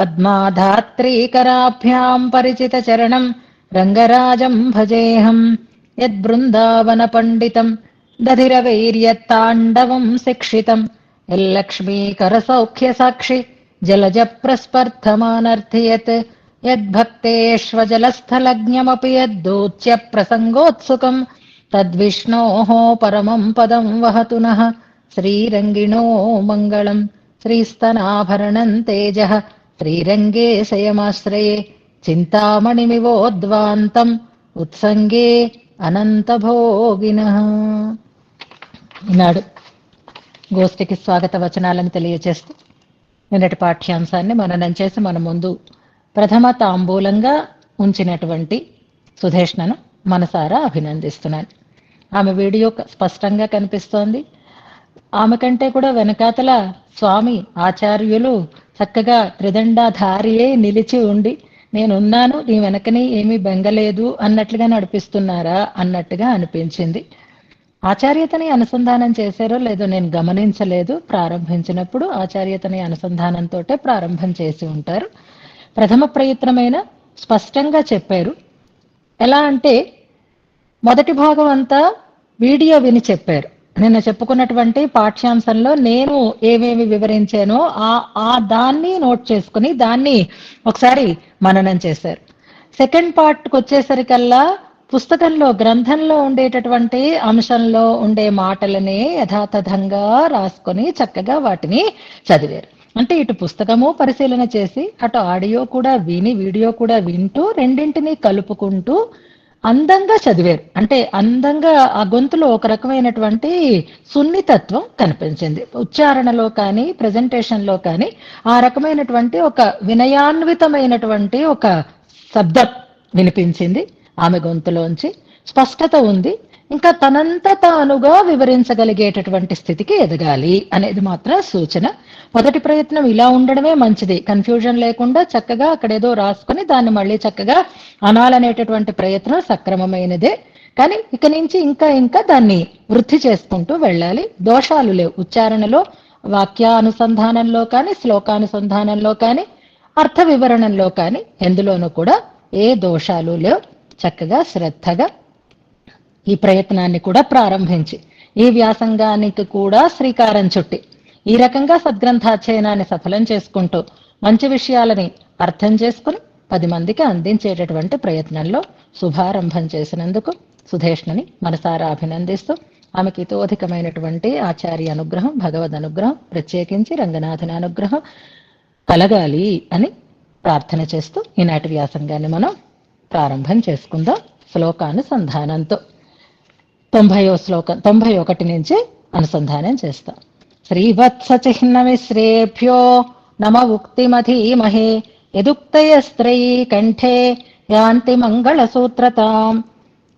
పద్మాధాత్రీకరాభ్యాం పరిచితచరణం రంగరాజం భజేహం. యద్బృందావన పండితం దధిరవైర్యత్తాండవం శిక్షితం యల్లక్ష్మీకరసౌఖ్యసాక్షి జలజ ప్రస్పర్ధమానర్థయత్ యద్భక్తేష్వజలస్థలజ్ఞమపి యద్దూచ్య ప్రసంగోత్సుకం తద్విష్ణోః పరమం పదం వహతు నః శ్రీరంగిణో మంగళం. శ్రీస్తనాభరణం తేజః శ్రీరంగే శయమాశ్రయే చింతామణిమివోద్వాంతం ఉత్సంగే అనంతభోగినః. ఈనాడు గోష్ఠికి స్వాగత వచనాలను తెలియచేస్తూ నిన్నటి పాఠ్యాంశాన్ని మననం చేసి మన ముందు ప్రథమ తాంబూలంగా ఉంచినటువంటి సుధేష్ణను మనసారా అభినందిస్తున్నాను. ఆమె వీడియో స్పష్టంగా కనిపిస్తోంది. ఆమె కంటే కూడా వెనకాతల స్వామి ఆచార్యులు చక్కగా త్రిదండాధారియే నిలిచి ఉండి నేనున్నాను, నీ వెనకని ఏమీ బెంగలేదు అన్నట్లుగా నడిపిస్తున్నారా అన్నట్టుగా అనిపించింది. ఆచార్యతని అనుసంధానం చేశారో లేదో నేను గమనించలేదు. ప్రారంభించినప్పుడు ఆచార్యతని అనుసంధానంతో ప్రారంభం చేసి ఉంటారు. ప్రథమ ప్రయత్నమైన స్పష్టంగా చెప్పారు. ఎలా అంటే మొదటి భాగం అంతా వీడియో విని చెప్పారు. నిన్న చెప్పుకున్నటువంటి పాఠ్యాంశంలో నేను ఏమేమి వివరించానో ఆ దాన్ని నోట్ చేసుకుని దాన్ని ఒకసారి మననం చేశారు. సెకండ్ పార్ట్కి వచ్చేసరికల్లా పుస్తకంలో గ్రంథంలో ఉండేటటువంటి అంశంలో ఉండే మాటలనే యథాతథంగా రాసుకొని చక్కగా వాటిని చదివారు. అంటే ఇటు పుస్తకము పరిశీలన చేసి అటు ఆడియో కూడా విని వీడియో కూడా వింటూ రెండింటినీ కలుపుకుంటూ అందంగా చదివారు. అంటే అందంగా ఆ గొంతులో ఒక రకమైనటువంటి సున్నితత్వం కనిపించింది. ఉచ్చారణలో కానీ ప్రెజెంటేషన్లో కానీ ఆ రకమైనటువంటి ఒక వినయాన్వితమైనటువంటి ఒక శబ్దం వినిపించింది. ఆమె గొంతులోంచి స్పష్టత ఉంది. ఇంకా తనంత తానుగా వివరించగలిగేటటువంటి స్థితికి ఎదగాలి అనేది మాత్రం సూచన. మొదటి ప్రయత్నం ఇలా ఉండడమే మంచిది. కన్ఫ్యూజన్ లేకుండా చక్కగా అక్కడేదో రాసుకొని దాన్ని మళ్ళీ చక్కగా అనాలనేటటువంటి ప్రయత్నం సక్రమమైనదే. కానీ ఇక నుంచి ఇంకా దాన్ని వృద్ధి చేసుకుంటూ వెళ్ళాలి. దోషాలు లేవు ఉచ్చారణలో, వాక్యానుసంధానంలో కానీ, శ్లోకానుసంధానంలో కానీ, అర్థ వివరణలో కానీ ఎందులోనూ కూడా ఏ దోషాలు లేవు. చక్కగా శ్రద్ధగా ఈ ప్రయత్నాన్ని కూడా ప్రారంభించి ఈ వ్యాసంగానికి కూడా శ్రీకారం చుట్టి ఈ రకంగా సద్గ్రంథాధ్యయనాన్ని సఫలం చేసుకుంటూ మంచి విషయాలని అర్థం చేసుకుని 10 మందికి అందించేటటువంటి ప్రయత్నంలో శుభారంభం చేసినందుకు సుధేష్ణని మనసారా అభినందిస్తూ ఆమెకి ఇతోధికమైనటువంటి ఆచార్య అనుగ్రహం, భగవద్ అనుగ్రహం, ప్రత్యేకించి రంగనాథుని అనుగ్రహం కలగాలి అని ప్రార్థన చేస్తూ ఈనాటి వ్యాసంగాన్ని మనం ప్రారంభం చేసుకుందాం శ్లోకానుసంధానంతో. 90వ శ్లోకం 91 నుంచి అనుసంధానం చేస్తాం. శ్రీవత్స చిహ్నమిశ్రేభ్యో నమ ఉక్తిమధీమహే యదుక్తయస్త్రయీ కంఠే యాంతి మంగళసూత్రతాం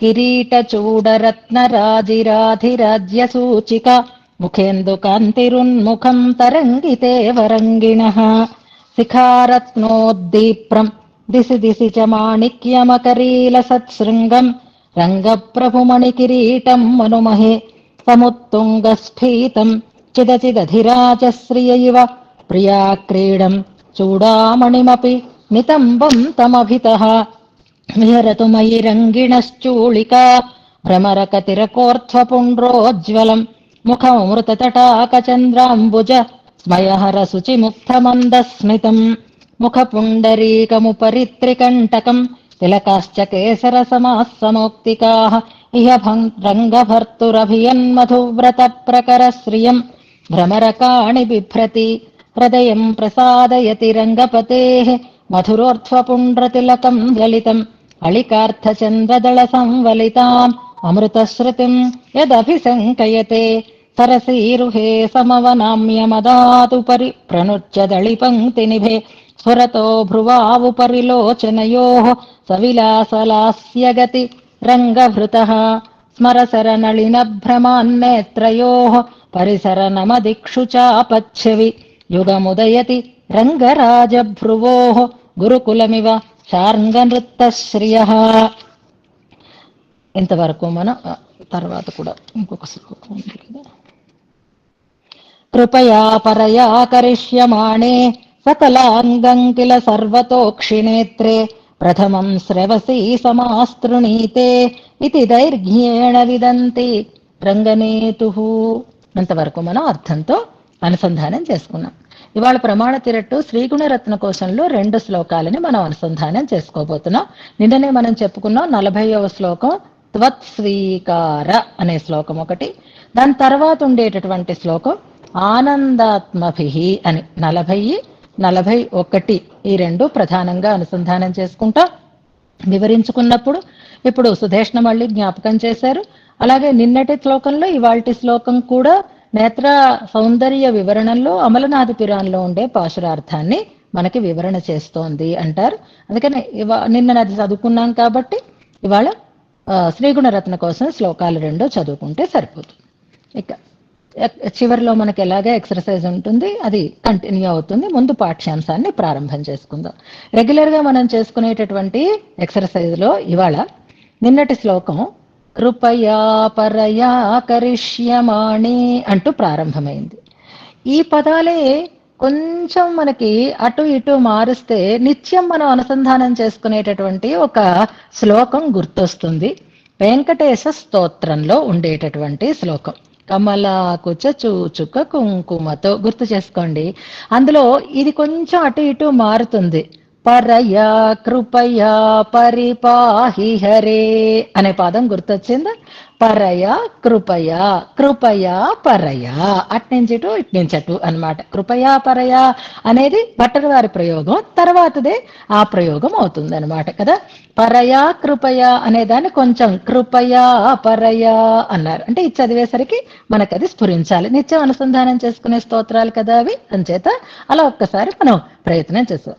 కిరీటచూడరత్నరాజిరాధిరాజ్యసూచిక ముఖేందు కాంతిరున్ముఖం తరంగితే వరంగిణః శిఖారత్నోద్దీప్రం దిశి దిశి చ మాణిక్యమకరీల సత్శృంగం రంగప్రభుమణికిరీటం మనుమహే సముత్తుంగస్ఫీతం చిదచిదధిరాజశ్రియ ఇవ ప్రియాక్రీడం చూడామణిమపి నితంబం తమభితః విహరతు మయి రంగిణశ్చూళికా భ్రమరకతిరకోర్ధ్వపుండ్రోజ్వలం ముఖమృతతటాకచంద్రాంబుజ స్మయహర శుచిముక్తమందస్మితం ముఖపుండరీకముపరిత్రికంటకం తిలకాశ్చ కేసర సమాస్సమౌక్తికాః ఇహ రంగభర్తురభియన్మధువ్రత ప్రకర శ్రియం భ్రమరకాణి బిభ్రతి హృదయం ప్రసాదయతి రంగపతేః మధురోర్ధ్వపుండ్రతిలకం లలితం అళికార్థచంద్రదళ సంవలితాం అమృతశ్రుతిం యదభిశంకయతే సరసీరుహే సమవనామ్యమదాతుపరి ప్రణుజ్య పంక్తినిభే స్ఫురతో భ్రువావుపరిలోచనయోః సవిలాసలాస్యగతి రంగభృతః స్మరసరనళినభ్రమాన్నేత్రయోః పరిసరనమదిక్షు చాపచ్ఛవి యుగముదయతి రంగరాజభ్రువోః గురుకులమివ శార్ంగనృత్తశ్రియః. ఇంతవరకు మనం తర్వాత కూడా ఇంకొక శ్లోకం ఉంది కదా. కృపయా పరయా కరిష్యమాణే సకలాంగం కిల సర్వతోక్షిణేత్రే ప్రథమం శ్రవసి సమాస్తృణీతే ఇది దైర్ఘ్యేణ విదంతి రంగనేతు. అంతవరకు మనం అర్థంతో అనుసంధానం చేసుకున్నాం. ఇవాళ ప్రమాణ తిరట్టు శ్రీగుణరత్న కోశంలో 2 శ్లోకాలని మనం అనుసంధానం చేసుకోబోతున్నాం. నిన్ననే మనం చెప్పుకున్నాం 40వ శ్లోకం త్వత్స్వీకార అనే శ్లోకం ఒకటి, దాని తర్వాత ఉండేటటువంటి శ్లోకం ఆనందాత్మభి అని 40, 41 ఈ 2 ప్రధానంగా అనుసంధానం చేసుకుంటాం. వివరించుకున్నప్పుడు ఇప్పుడు సుధేష్ణ మళ్ళీ జ్ఞాపకం చేశారు. అలాగే నిన్నటి శ్లోకంలో ఇవాల్టి శ్లోకం కూడా నేత్ర సౌందర్య వివరణలో అమలనాథ పిరాన్లో ఉండే పాశురార్థాన్ని మనకి వివరణ చేస్తోంది అంటారు. అందుకని నిన్న అది చదువుకున్నాం కాబట్టి ఇవాళ శ్రీగుణరత్న కోసం శ్లోకాలు 2 చదువుకుంటే సరిపోతుంది. ఇక చివరిలో మనకి ఎలాగే ఎక్సర్సైజ్ ఉంటుంది, అది కంటిన్యూ అవుతుంది. ముందు పాఠ్యాంశాన్ని ప్రారంభం చేసుకుందాం. రెగ్యులర్ గా మనం చేసుకునేటటువంటి ఎక్సర్సైజ్ లో ఇవాళ నిన్నటి శ్లోకం కృపయా పరయా కరిష్యమాణి అంటూ ప్రారంభమైంది. ఈ పదాలే కొంచెం మనకి అటు ఇటు మారుస్తే నిత్యం మనం అనుసంధానం చేసుకునేటటువంటి ఒక శ్లోకం గుర్తొస్తుంది. వెంకటేశ స్తోత్రంలో ఉండేటటువంటి శ్లోకం కమలాకుచ చూచుక కుంకుమతో గుర్తు చేసుకోండి. అందులో ఇది కొంచెం అటు ఇటు మారుతుంది. పరయా కృపయా పరిపాహి హరే అనే పదం గుర్తొచ్చిందా? పరయా కృపయా, కృపయా పరయా, అట్నుంచి ఇటు ఇట్నుంచి అటు అనమాట. కృపయా పరయా అనేది భట్టర్ వారి ప్రయోగం, తర్వాతదే ఆ ప్రయోగం అవుతుంది అనమాట కదా. పరయా కృపయా అనే దాన్ని కొంచెం కృపయా పరయా అన్నారు. అంటే ఇది చదివేసరికి మనకు అది స్ఫురించాలి. నిత్యం అనుసంధానం చేసుకునే స్తోత్రాలు కదా అవి, అంచేత అలా ఒక్కసారి మనం ప్రయత్నం చేస్తాం.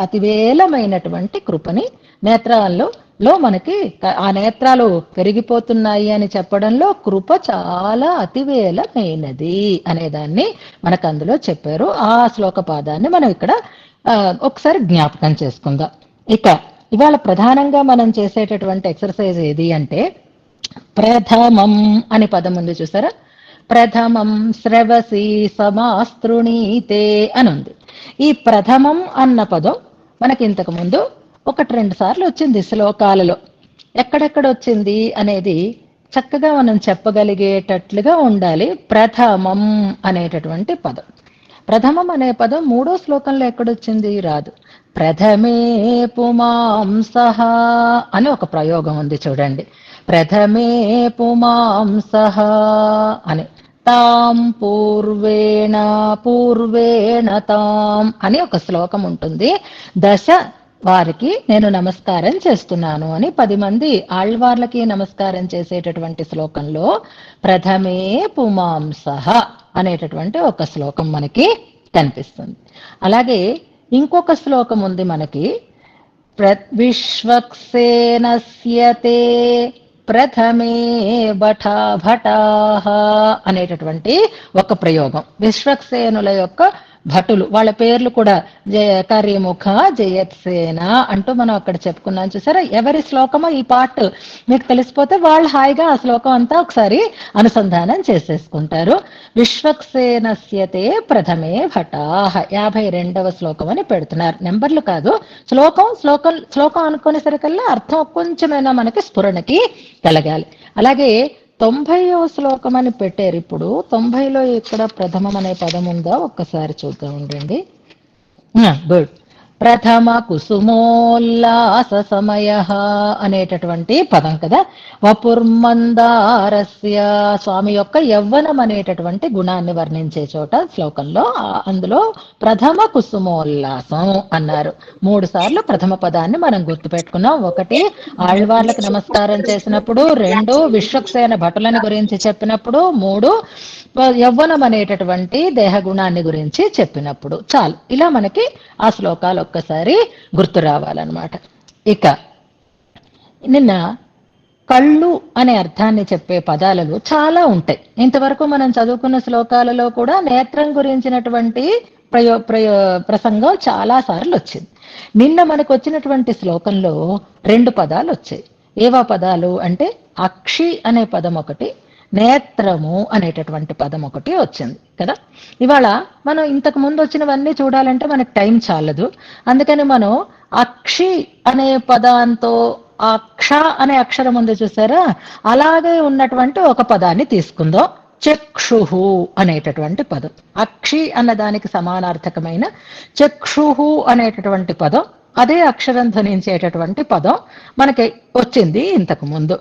అతివేలమైనటువంటి కృపని నేత్రాల్లో మనకి ఆ నేత్రాలు పెరిగిపోతున్నాయి అని చెప్పడంలో కృప చాలా అతివేలమైనది అనేదాన్ని మనకు అందులో చెప్పారు. ఆ శ్లోక పాదాన్ని మనం ఇక్కడ ఒకసారి జ్ఞాపకం చేసుకుందాం. ఇక ఇవాళ ప్రధానంగా మనం చేసేటటువంటి ఎక్సర్సైజ్ ఏది అంటే ప్రథమం అని పదం ఉంది చూసారా. ప్రథమం శ్రవసి సమాస్తృణీతే అని ఉంది. ఈ ప్రథమం అన్న పదం మనకి ఇంతకు ముందు 1-2 సార్లు వచ్చింది శ్లోకాలలో. ఎక్కడెక్కడ వచ్చింది అనేది చక్కగా మనం చెప్పగలిగేటట్లుగా ఉండాలి. ప్రథమం అనేటటువంటి పదం, ప్రథమం అనే పదం 3వ శ్లోకంలో ఎక్కడొచ్చింది? రాదు. ప్రథమే పుమాంసః అని ఒక ప్రయోగం ఉంది చూడండి. ప్రథమే పుమాంసః అని, తాం పూర్వేణ పూర్వేణ తాం అని ఒక శ్లోకం ఉంటుంది. దశ వారికి నేను నమస్కారం చేస్తున్నాను అని 10 మంది ఆళ్వార్లకి నమస్కారం చేసేటటువంటి శ్లోకంలో ప్రథమే పుమాంసః అనేటటువంటి ఒక శ్లోకం మనకి కనిపిస్తుంది. అలాగే ఇంకొక శ్లోకం ఉంది మనకి, విశ్వక్సేనస్యతే ప్రథమే భటాః అనేటటువంటి ఒక ప్రయోగం. విశ్వక్సేనుల యొక్క భటులు, వాళ్ళ పేర్లు కూడా కరిముఖ, జయత్సేన అంటూ మనం అక్కడ చెప్పుకున్నాం చూసారా. ఎవరి శ్లోకమో ఈ పార్ట్ మీకు తెలిసిపోతే వాళ్ళు హాయిగా ఆ శ్లోకం అంతా ఒకసారి అనుసంధానం చేసేసుకుంటారు. విశ్వక్సేనస్యతే ప్రథమే భటాః 52వ శ్లోకం అని పెడుతున్నారు. నెంబర్లు కాదు, శ్లోకం శ్లోకం శ్లోకం అనుకునేసరికల్లా అర్థం కొంచెమైనా మనకి స్ఫురణకి కలగాలి. అలాగే 90వ శ్లోకం అని పెట్టారు. ఇప్పుడు 90లో ఇక్కడ ప్రథమం అనే పదం ఉందా ఒక్కసారి చూద్దాం ఉండండి. గుడ్. ప్రథమ కుసుమోల్లాస సమయ అనేటటువంటి పదం కదా. వపుర్మందారస్య స్వామి యొక్క యవ్వనం అనేటటువంటి గుణాన్ని వర్ణించే చోట శ్లోకంలో అందులో ప్రథమ కుసుమోల్లాసం అన్నారు. 3 సార్లు ప్రథమ పదాన్ని మనం గుర్తుపెట్టుకున్నాం. 1 ఆళ్వార్లకు నమస్కారం చేసినప్పుడు, 2 విశ్వక్సేన భటులని గురించి చెప్పినప్పుడు, 3 యవ్వనం అనేటటువంటి దేహగుణాన్ని గురించి చెప్పినప్పుడు. చాలు, ఇలా మనకి ఆ శ్లోకాలు ఒక్కసారి గుర్తు రావాలన్నమాట. ఇక నిన్న కళ్ళు అనే అర్థాన్ని చెప్పే పదాలలో చాలా ఉంటాయి. ఇంతవరకు మనం చదువుకున్న శ్లోకాలలో కూడా నేత్రం గురించినటువంటి ప్రసంగం చాలా సార్లు వచ్చింది. నిన్న మనకు వచ్చినటువంటి శ్లోకంలో 2 పదాలు వచ్చాయి. ఏవా పదాలు అంటే అక్షి అనే పదం ఒకటి, నేత్రము అనేటటువంటి పదం ఒకటి వచ్చింది కదా. ఇవాళ మనం ఇంతకు ముందు వచ్చినవన్నీ చూడాలంటే మనకు టైం చాలదు. అందుకని మనం అక్షి అనే పదంతో ఆ క్ష అనే అక్షరం ఉంది చూసారా, అలాగే ఉన్నటువంటి ఒక పదాన్ని తీసుకుందాం. చక్షుహు అనేటటువంటి పదం, అక్షి అన్న దానికి సమానార్థకమైన చక్షుహు అనేటటువంటి పదం, అదే అక్షరం ధ్వనించేటటువంటి పదం మనకి వచ్చింది ఇంతకు ముందు.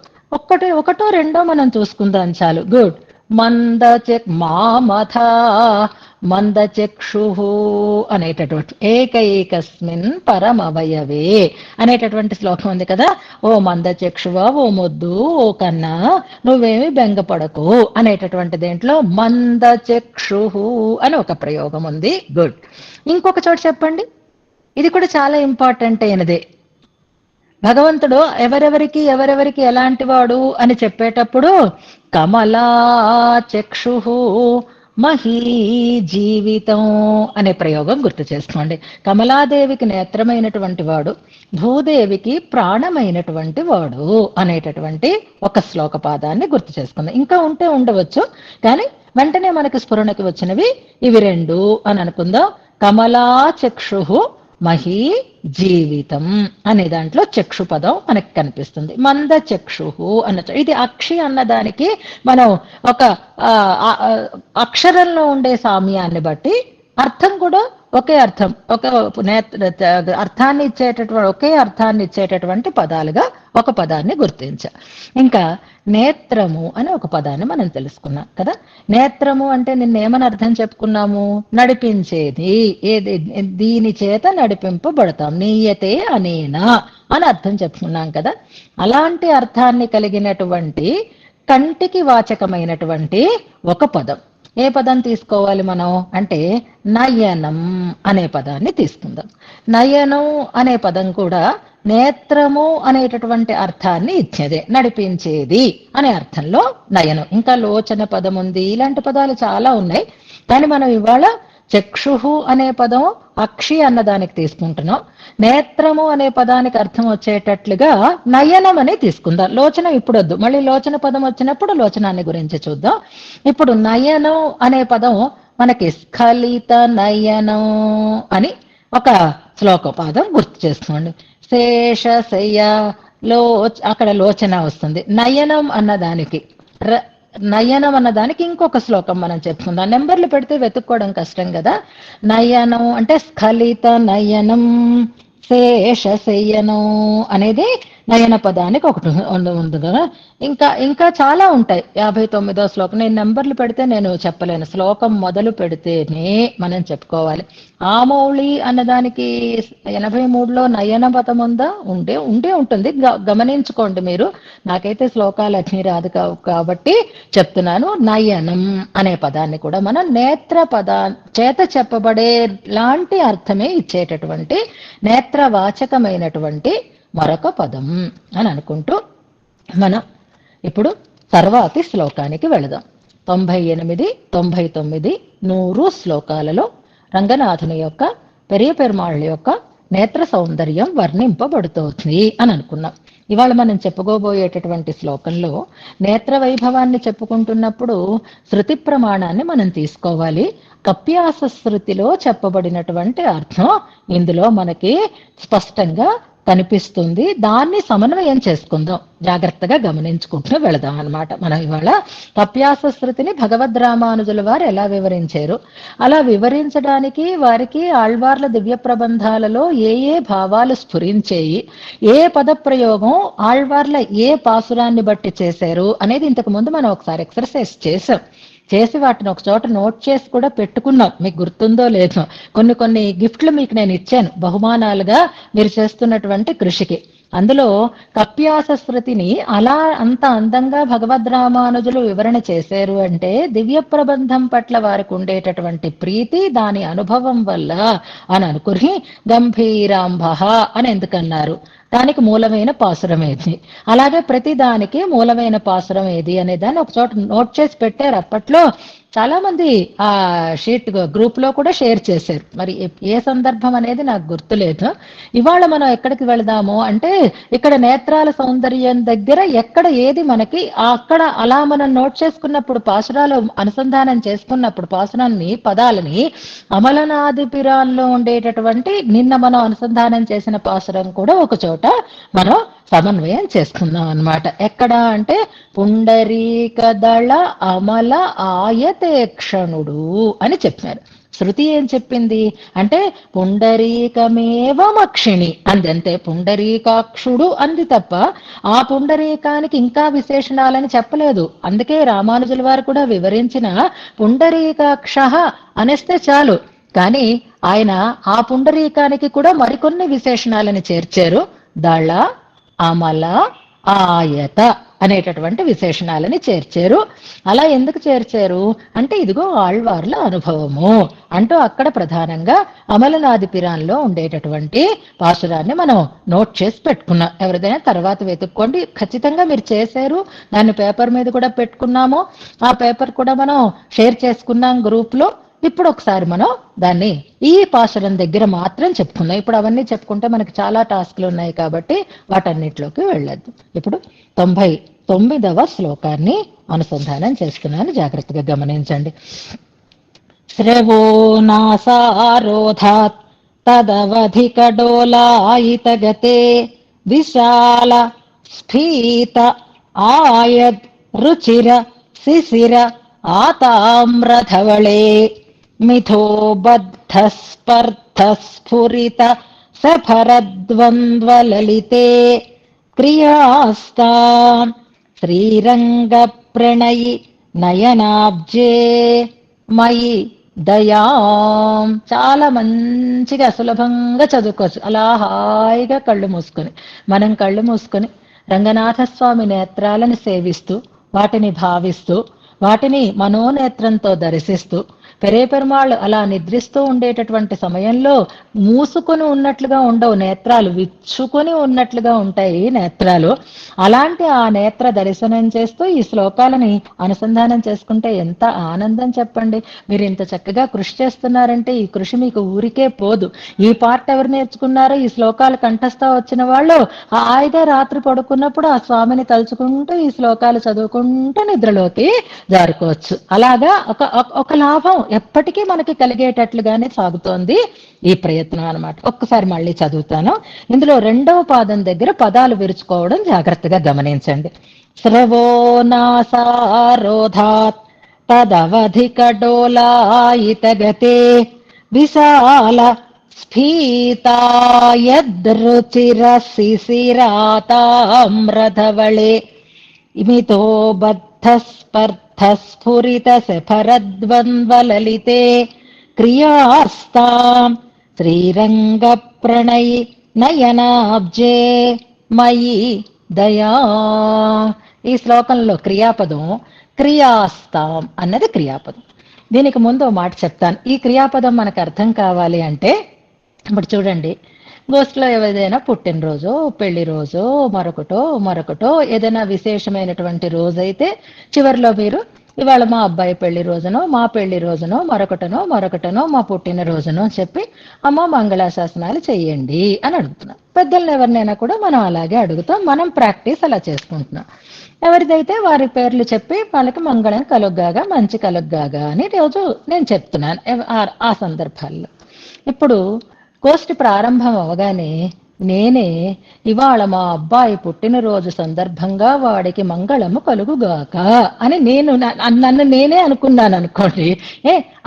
ఒకటో రెండో మనం చూసుకుందాం చాలు. గుడ్. మామథ మందచక్షు అనేటటువంటి ఏకైకస్మిన్ పరమవయవే అనేటటువంటి శ్లోకం ఉంది కదా. ఓ మందచక్షువ, ఓ మొద్దు, ఓ కన్నా, నువ్వేమి బెంగపడకు అనేటటువంటి దేంట్లో మందచక్షు అని ఒక ప్రయోగం ఉంది. గుడ్. ఇంకొక చోట చెప్పండి, ఇది కూడా చాలా ఇంపార్టెంట్ అయినదే. భగవంతుడు ఎవరెవరికి ఎలాంటి వాడు అని చెప్పేటప్పుడు కమలా చక్షు మహీ జీవితం అనే ప్రయోగం గుర్తు చేసుకోండి. కమలాదేవికి నేత్రమైనటువంటి వాడు, భూదేవికి ప్రాణమైనటువంటి వాడు అనేటటువంటి ఒక శ్లోక పాదాన్ని గుర్తు చేసుకుందాం. ఇంకా ఉంటే ఉండవచ్చు, కానీ వెంటనే మనకి స్ఫురణకి వచ్చినవి ఇవి రెండు అని అనుకుందాం. కమలా చక్షు మహీ జీవితం అనే దాంట్లో చక్షు పదం మనకి కనిపిస్తుంది. మంద చక్షు అన్న ఇది అక్షి అన్నదానికి మనం ఒక అక్షరంలో ఉండే సామ్యాన్ని బట్టి అర్థం కూడా ఒకే అర్థం, ఒకే అర్థాన్ని ఇచ్చేటటువంటి పదాలుగా ఒక పదాన్ని గుర్తించా. ఇంకా నేత్రము అనే ఒక పదాన్ని మనం తెలుసుకున్నాం కదా. నేత్రము అంటే నిన్నేమని అర్థం చెప్పుకున్నాము? నడిపించేది, ఏది దీని చేత నడిపింపబడతాం, నీయతే అనేనా అని అర్థం చెప్పుకున్నాం కదా. అలాంటి అర్థాన్ని కలిగినటువంటి కంటికి వాచకమైనటువంటి ఒక పదం, ఏ పదం తీసుకోవాలి మనం అంటే నయనం అనే పదాన్ని తీసుకుందాం. నయనం అనే పదం కూడా నేత్రము అనేటటువంటి అర్థాన్ని ఇచ్చేదే, నడిపించేది అనే అర్థంలో నయనం. ఇంకా లోచన పదం ఉంది, ఇలాంటి పదాలు చాలా ఉన్నాయి. కానీ మనం ఇవాళ చక్షుహు అనే పదం అక్షి అన్నదానికి తీసుకుంటున్నాం. నేత్రము అనే పదానికి అర్థం వచ్చేటట్లుగా నయనం అని తీసుకుందాం. లోచన ఇప్పుడు వద్దు, మళ్ళీ లోచన పదం వచ్చినప్పుడు లోచనాన్ని గురించి చూద్దాం. ఇప్పుడు నయనం అనే పదం మనకి స్ఖలిత నయనం అని ఒక శ్లోక పాదం గుర్తు చేసుకోండి. శేషశయ్య అక్కడ లోచన వస్తుంది. నయనం అన్నదానికి నయనం అన్నదానికి ఇంకొక శ్లోకం మనం చెప్పుకుందాం. నెంబర్లు పెడితే వెతుక్కోవడం కష్టం కదా. నయనం అంటే స్ఖలిత నయనం శేషశయ్యనం అనేది నయన పదానికి ఒకటి ఉంది కదా. ఇంకా చాలా ఉంటాయి. 59వ శ్లోకం. నేను నెంబర్లు పెడితే నేను చెప్పలేను, శ్లోకం మొదలు పెడితేనే మనం చెప్పుకోవాలి. ఆమౌళి అన్నదానికి 83లో నయన పదం ఉందా? ఉండే ఉంటుంది, గమనించుకోండి మీరు. నాకైతే శ్లోకాలు అన్నీ రాదు కాబట్టి చెప్తున్నాను. నయనం అనే పదాన్ని కూడా మనం నేత్ర పదా చేత చెప్పబడే లాంటి అర్థమే ఇచ్చేటటువంటి నేత్రవాచకమైనటువంటి మరొక పదం అని అనుకుంటూ మనం ఇప్పుడు తర్వాతి శ్లోకానికి వెళదాం. 98, 99, 100 శ్లోకాలలో రంగనాథుని యొక్క పెరియ పెరుమాళ్ళ యొక్క నేత్ర సౌందర్యం వర్ణింపబడుతోంది అని అనుకున్నాం. ఇవాళ మనం చెప్పుకోబోయేటటువంటి శ్లోకంలో నేత్ర వైభవాన్ని చెప్పుకుంటున్నప్పుడు శృతి ప్రమాణాన్ని మనం తీసుకోవాలి. కప్యాస శృతిలో చెప్పబడినటువంటి అర్థం ఇందులో మనకి స్పష్టంగా కనిపిస్తుంది. దాన్ని సమన్వయం చేసుకుందాం, జాగ్రత్తగా గమనించుకుంటూ వెళదాం అన్నమాట. మనం ఇవాళ కప్యాస శృతిని భగవద్ రామానుజుల వారు ఎలా వివరించారు, అలా వివరించడానికి వారికి ఆళ్వార్ల దివ్య ప్రబంధాలలో ఏ భావాలు స్ఫురించేయి, ఏ పదప్రయోగం ఆళ్వార్ల ఏ పాసురాన్ని బట్టి చేశారు అనేది ఇంతకు ముందు మనం ఒకసారి ఎక్సర్సైజ్ చేసి వాటిని ఒక చోట నోట్ చేసి కూడా పెట్టుకున్నాం. మీకు గుర్తుందో లేదో, కొన్ని గిఫ్ట్లు మీకు నేను ఇచ్చాను బహుమానాలుగా మీరు చేస్తున్నటువంటి కృషికి. అందులో కప్యాస శృతిని అలా అంత అందంగా భగవద్ రామానుజులు వివరణ చేశారు అంటే దివ్య ప్రబంధం పట్ల వారికి ఉండేటటువంటి ప్రీతి, దాని అనుభవం వల్ల అని అనుకుని గంభీరాంబ అని ఎందుకన్నారు, దానికి మూలమైన పాసురం ఏది, అలాగే ప్రతి దానికి మూలమైన పాసురం ఏది అనే దాన్ని ఒక చోట నోట్ చేసి పెట్టారు. అప్పట్లో చాలా మంది ఆ షీట్ గ్రూప్ లో కూడా షేర్ చేశారు. మరి ఏ సందర్భం అనేది నాకు గుర్తులేదు. ఇవాళ మనం ఎక్కడికి వెళదాము అంటే, ఇక్కడ నేత్రాల సౌందర్యం దగ్గర ఎక్కడ ఏది మనకి అక్కడ అలా మనం నోట్ చేసుకున్నప్పుడు, పాసురాలు అనుసంధానం చేసుకున్నప్పుడు పాసురాన్ని పదాలని అమలనాదిపిరాల్లో ఉండేటటువంటి నిన్న మనం అనుసంధానం చేసిన పాసురం కూడా ఒక చోట మనం సమన్వయం చేసుకుందాం అన్నమాట. ఎక్కడ అంటే పుండరీకదళ అమల ఆయతేక్షణుడు అని చెప్పారు. శృతి ఏం చెప్పింది అంటే పుండరీకమేవమక్షిణి అంది, అంతే. పుండరీకాక్షుడు అంది తప్ప ఆ పుండరీకానికి ఇంకా విశేషణాలని చెప్పలేదు. అందుకే రామానుజుల వారు కూడా వివరించిన పుండరీకాక్ష అనేస్తే చాలు. కానీ ఆయన ఆ పుండరీకానికి కూడా మరికొన్ని విశేషణాలని చేర్చారు. దళ అమల ఆయత అనేటటువంటి విశేషణాలని చేర్చారు. అలా ఎందుకు చేర్చారు అంటే, ఇదిగో ఆళ్వార్ల అనుభవము అంటూ అక్కడ ప్రధానంగా అమలనాది పిరాన్లో ఉండేటటువంటి పాసురాన్ని మనం నోట్ చేసి పెట్టుకున్నాం. ఎవరిదైనా తర్వాత వెతుక్కోండి, ఖచ్చితంగా మీరు చేశారు. దాన్ని పేపర్ మీద కూడా పెట్టుకున్నాము. ఆ పేపర్ కూడా మనం షేర్ చేసుకున్నాం గ్రూప్ లో. ఇప్పుడు ఒకసారి మనం దాన్ని ఈ పాసురం దగ్గర మాత్రం చెప్పుకుందాం. ఇప్పుడు అవన్నీ చెప్పుకుంటే మనకి చాలా టాస్క్లు ఉన్నాయి కాబట్టి వాటన్నిటిలోకి వెళ్ళొద్దు. ఇప్పుడు 99వ శ్లోకాన్ని అనుసంధానం చేస్తున్నాను, జాగ్రత్తగా గమనించండి. శ్రవో నాసారోధాత్ తదవధికడోలాయితగతే విశాల స్ఫీత ఆయద్ రుచిర శిశిర ఆతామ్రధవళే మిథో బద్ధ స్పర్ధ స్ఫురిత సఫరద్వంద్వలలితే క్రియాస్తాం శ్రీరంగ ప్రణయి నయనాబ్జే మయి దయాం. చాలా మంచిగా సులభంగా చదువుకోవచ్చు అలా హాయిగా కళ్ళు మూసుకొని. మనం కళ్ళు మూసుకొని రంగనాథస్వామి నేత్రాలను సేవిస్తూ, వాటిని భావిస్తూ, వాటిని మనోనేత్రంతో దర్శిస్తూ, పెరేపెరుమాళ్ళు అలా నిద్రిస్తూ ఉండేటటువంటి సమయంలో మూసుకొని ఉన్నట్లుగా ఉండవు నేత్రాలు, విచ్చుకొని ఉన్నట్లుగా ఉంటాయి నేత్రాలు. అలాంటి ఆ నేత్ర దర్శనం చేస్తూ ఈ శ్లోకాలని అనుసంధానం చేసుకుంటే ఎంత ఆనందం చెప్పండి. మీరు ఇంత చక్కగా కృషి చేస్తున్నారంటే ఈ కృషి మీకు ఊరికే పోదు. ఈ పార్ట్ ఎవరు నేర్చుకున్నారో, ఈ శ్లోకాలు కంఠస్థ వచ్చిన వాళ్ళు హాయిగా రాత్రి పడుకున్నప్పుడు ఆ స్వామిని తలుచుకుంటూ ఈ శ్లోకాలు చదువుకుంటూ నిద్రలోకి జారుకోవచ్చు. అలాగా ఒక లాభం ఎప్పటికీ మనకి కలిగేటట్లుగానే సాగుతోంది ఈ ప్రయత్నం అన్నమాట. ఒక్కసారి మళ్ళీ చదువుతాను. ఇందులో 2వ పాదం దగ్గర పదాలు విరుచుకోవడం జాగ్రత్తగా గమనించండి. శ్రవో నాసారోధాత్ తదవధికడోలాయితగతే విశాల స్ఫీతాయద్రుచిర శిశిరాతామ్రధవళే ఇమితో బద్ధ స్పర్ధ స్ఫురిత సఫరద్వంద్వలలితే క్రియాస్తాం శ్రీరంగ ప్రణయి నయనాబ్జే మయి దయా. ఈ శ్లోకంలో క్రియాపదం క్రియాస్తాం అన్నది క్రియాపదం. దీనికి ముందు మాట చెప్తాను. ఈ క్రియాపదం మనకు అర్థం కావాలి అంటే, ఇప్పుడు చూడండి, గోష్ఠిలో ఏదైనా పుట్టినరోజు, పెళ్లి రోజు, మరొకటో ఏదైనా విశేషమైనటువంటి రోజైతే చివరిలో మీరు ఇవాళ మా అబ్బాయి పెళ్లి రోజునో, మా పెళ్లి రోజునో, మరొకటనో మా పుట్టిన రోజునో చెప్పి అమ్మ మంగళాశాసనాలు చెయ్యండి అని అడుగుతున్నాం. పెద్దలను ఎవరినైనా కూడా మనం అలాగే అడుగుతాం. మనం ప్రాక్టీస్ అలా చేసుకుంటున్నాం. ఎవరిదైతే వారి పేర్లు చెప్పి వాళ్ళకి మంగళం కలుగ్గాగా, మంచి కలుగ్గాగా అని రోజు నేను చెప్తున్నాను ఆ సందర్భాల్లో. ఇప్పుడు గోష్ఠి ప్రారంభం అవగానే నేనే ఇవాళ మా అబ్బాయి పుట్టినరోజు సందర్భంగా వాడికి మంగళము కలుగుగాక అని నన్ను నేనే అనుకున్నాను అనుకోండి.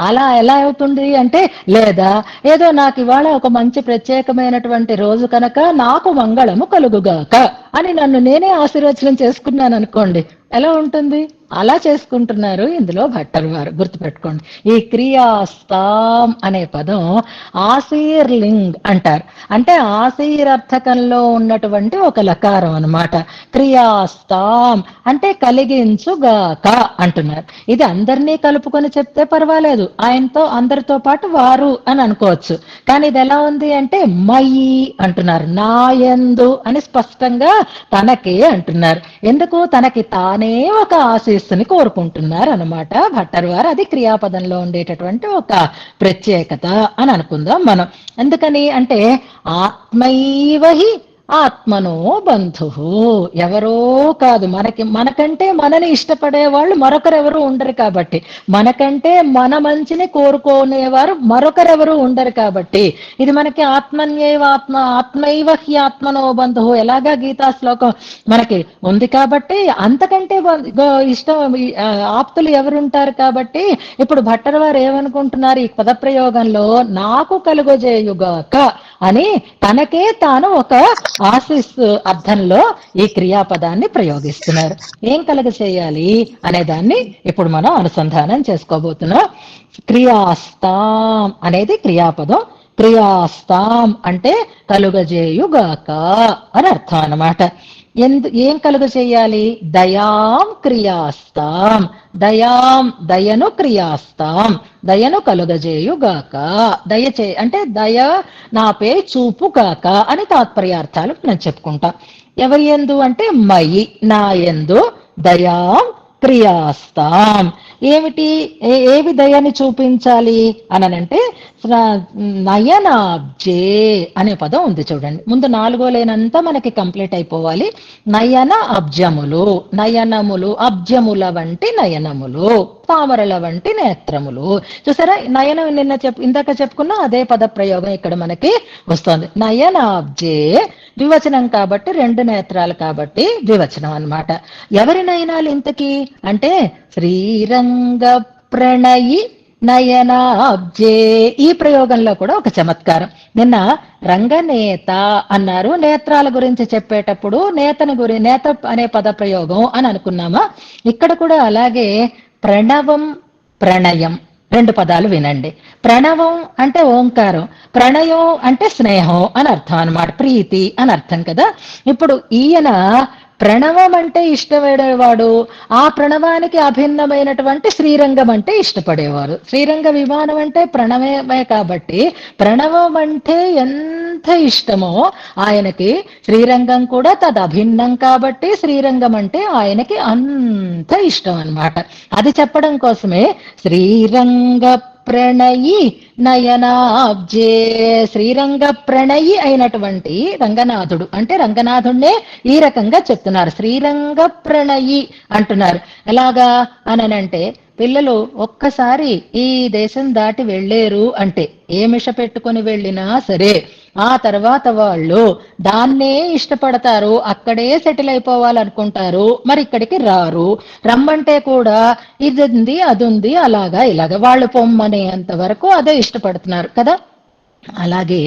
అలా ఎలా అవుతుంది అంటే, లేదా ఏదో నాకు ఇవాళ ఒక మంచి ప్రత్యేకమైనటువంటి రోజు కనుక నాకు మంగళము కలుగుగాక అని నన్ను నేనే ఆశీర్వచనం చేసుకున్నాను అనుకోండి, ఎలా ఉంటుంది? అలా చేసుకుంటున్నారు ఇందులో భట్టర్ వారు, గుర్తుపెట్టుకోండి. ఈ క్రియాస్తాం అనే పదం ఆశీర్లింగ్ అంటారు. అంటే ఆశీరర్థకంలో ఉన్నటువంటి ఒక లకారం అన్నమాట. క్రియాస్తాం అంటే కలిగించుగాక అంటున్నారు. ఇది అందరినీ కలుపుకొని చెప్తే పర్వాలేదు, ఆయనతో అందరితో పాటు వారు అని అనుకోవచ్చు. కానీ ఇది ఎలా ఉంది అంటే మయి అంటున్నారు, నాయందు అని స్పష్టంగా తనకే అంటున్నారు. ఎందుకు? తనకి తానే ఒక ఆశీస్సు ఆశీస్సుని కోరుకుంటున్నారు అనమాట భట్టర్ వారు. అది క్రియాపదంలో ఉండేటటువంటి ఒక ప్రత్యేకత అని అనుకుందాం మనం. ఎందుకని అంటే ఆత్మైవహి ఆత్మనో బంధు, ఎవరో కాదు, మనకంటే మనని ఇష్టపడే వాళ్ళు మరొకరెవరు ఉండరు కాబట్టి, మనకంటే మన మంచిని కోరుకునేవారు మరొకరెవరు ఉండరు కాబట్టి, ఇది మనకి ఆత్మైవ హి ఆత్మనో బంధు ఎలాగా గీతా శ్లోకం మనకి ఉంది కాబట్టి, అంతకంటే ఇష్టం ఆప్తులు ఎవరుంటారు కాబట్టి, ఇప్పుడు భట్టర్ వారు ఏమనుకుంటున్నారు ఈ పదప్రయోగంలో, నాకు కలుగజేయుగాక అని తనకే తాను ఒక ఆశీస్ అర్థంలో ఈ క్రియాపదాన్ని ప్రయోగిస్తున్నారు. ఏం కలుగ చేయాలి అనే దాన్ని ఇప్పుడు మనం అనుసంధానం చేసుకోబోతున్నాం. క్రియాస్తాం అనేది క్రియాపదం. క్రియాస్తాం అంటే కలుగజేయుగాక అని అర్థం అన్నమాట. ఏం కలుగ చేయాలి? దయాం క్రియాస్తాం, దయను క్రియాస్తాం, దయను కలుగజేయుగాక. అంటే దయ నాపై చూపుగాక అని తాత్పర్యార్థాలు నేను చెప్పుకుంటాం. ఎవరి యందు అంటే మయి, నా యందు దయాం క్రియాస్తాం. ఏమిటి ఏవి దయని చూపించాలి అనంటే నయనాబ్జే అనే పదం ఉంది చూడండి. ముందు 4వ లేనంతా మనకి కంప్లీట్ అయిపోవాలి. నయన అబ్జములు, నయనములు, అబ్జముల వంటి నయనములు, తామరల వంటి నేత్రములు. చూసారా, నయనం ఇందాక చెప్పుకున్నా అదే పద ప్రయోగం ఇక్కడ మనకి వస్తుంది. నయనాబ్జే ద్వివచనం కాబట్టి, 2 నేత్రాలు కాబట్టి ద్వివచనం అన్నమాట. ఎవరి నయనాలు ఇంతకీ అంటే శ్రీరంగ ప్రణయి నయనాబ్జే. ఈ ప్రయోగంలో కూడా ఒక చమత్కారం. నిన్న రంగనేత అన్నారు, నేత్రాల గురించి చెప్పేటప్పుడు నేత అనే పద ప్రయోగం అని అనుకున్నామా. ఇక్కడ కూడా అలాగే ప్రణవం ప్రణయం 2 పదాలు వినండి. ప్రణవం అంటే ఓంకారం, ప్రణయం అంటే స్నేహం అని అర్థం అన్నమాట, ప్రీతి అని అర్థం కదా. ఇప్పుడు ఈయన ప్రణవం అంటే ఇష్టపడేవాడు, ఆ ప్రణవానికి అభిన్నమైనటువంటి శ్రీరంగం అంటే ఇష్టపడేవారు. శ్రీరంగ విమానం అంటే ప్రణవమే కాబట్టి ప్రణవం అంటే ఎంత ఇష్టమో ఆయనకి శ్రీరంగం కూడా తదభిన్నం కాబట్టి శ్రీరంగం అంటే ఆయనకి అంత ఇష్టం అన్నమాట. అది చెప్పడం కోసమే శ్రీరంగ ప్రణయి నయనాబ్జే, శ్రీరంగ ప్రణయి అయినటువంటి రంగనాథుడు అంటే రంగనాథుడినే ఈ రకంగా చెప్తున్నారు, శ్రీరంగ ప్రణయి అంటున్నారు. ఎలాగా అనంటే పిల్లలు ఒక్కసారి ఈ దేశం దాటి వెళ్ళేరు అంటే ఏ మిష పెట్టుకొని వెళ్ళినా సరే ఆ తర్వాత వాళ్ళు దాన్నే ఇష్టపడతారు, అక్కడే సెటిల్ అయిపోవాలనుకుంటారు, మరి ఇక్కడికి రారు. రమ్మంటే కూడా ఇది ఉంది అది ఉంది అలాగా ఇలాగా వాళ్ళు పొమ్మనేంత వరకు అదే ఇష్టపడుతున్నారు కదా. అలాగే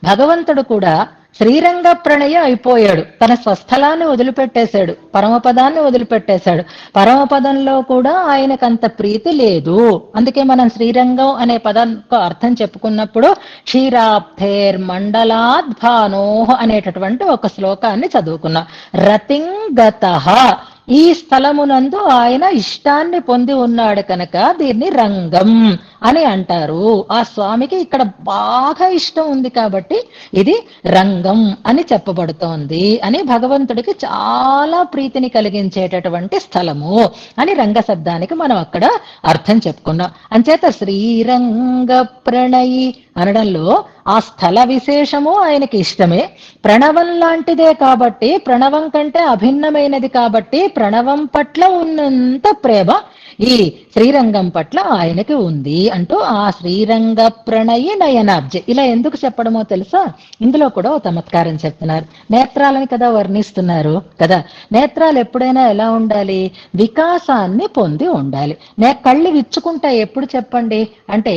భగవంతుడు కూడా శ్రీరంగ ప్రణయ అయిపోయాడు, తన స్వస్థలాన్ని వదిలిపెట్టేశాడు, పరమపదాన్ని వదిలిపెట్టేశాడు. పరమపదంలో కూడా ఆయనకంత ప్రీతి లేదు. అందుకే మనం శ్రీరంగం అనే పదానికి అర్థం చెప్పుకున్నప్పుడు క్షీరాబ్ధేర్ మండలాద్భానోహ అనేటటువంటి ఒక శ్లోకాన్ని చదువుకున్నాం. రతింగతః, ఈ స్థలమునందు ఆయన ఇష్టాన్ని పొంది ఉన్నాడు కనుక దీన్ని రంగం అని అంటారు. ఆ స్వామికి ఇక్కడ బాగా ఇష్టం ఉంది కాబట్టి ఇది రంగం అని చెప్పబడుతోంది అని, భగవంతుడికి చాలా ప్రీతిని కలిగించేటటువంటి స్థలము అని రంగ శబ్దానికి మనం అక్కడ అర్థం చెప్పుకున్నాం. అంచేత శ్రీరంగ ప్రణయి అనడంలో ఆ స్థల విశేషము ఆయనకి ఇష్టమే, ప్రణవం లాంటిదే కాబట్టి, ప్రణవం కంటే అభిన్నమైనది కాబట్టి ప్రణవం పట్ల ఉన్నంత ప్రేమ ఈ శ్రీరంగం పట్ల ఆయనకి ఉంది అంటూ ఆ శ్రీరంగ ప్రణయి నయనాబ్జ ఇలా ఎందుకు చెప్పడమో తెలుసా. ఇందులో కూడా ఓ చమత్కారం చెప్తున్నారు. నేత్రాలని కదా వర్ణిస్తున్నారు కదా. నేత్రాలు ఎప్పుడైనా ఎలా ఉండాలి? వికాసాన్ని పొంది ఉండాలి. కళ్ళు విచ్చుకుంటాయి ఎప్పుడు చెప్పండి అంటే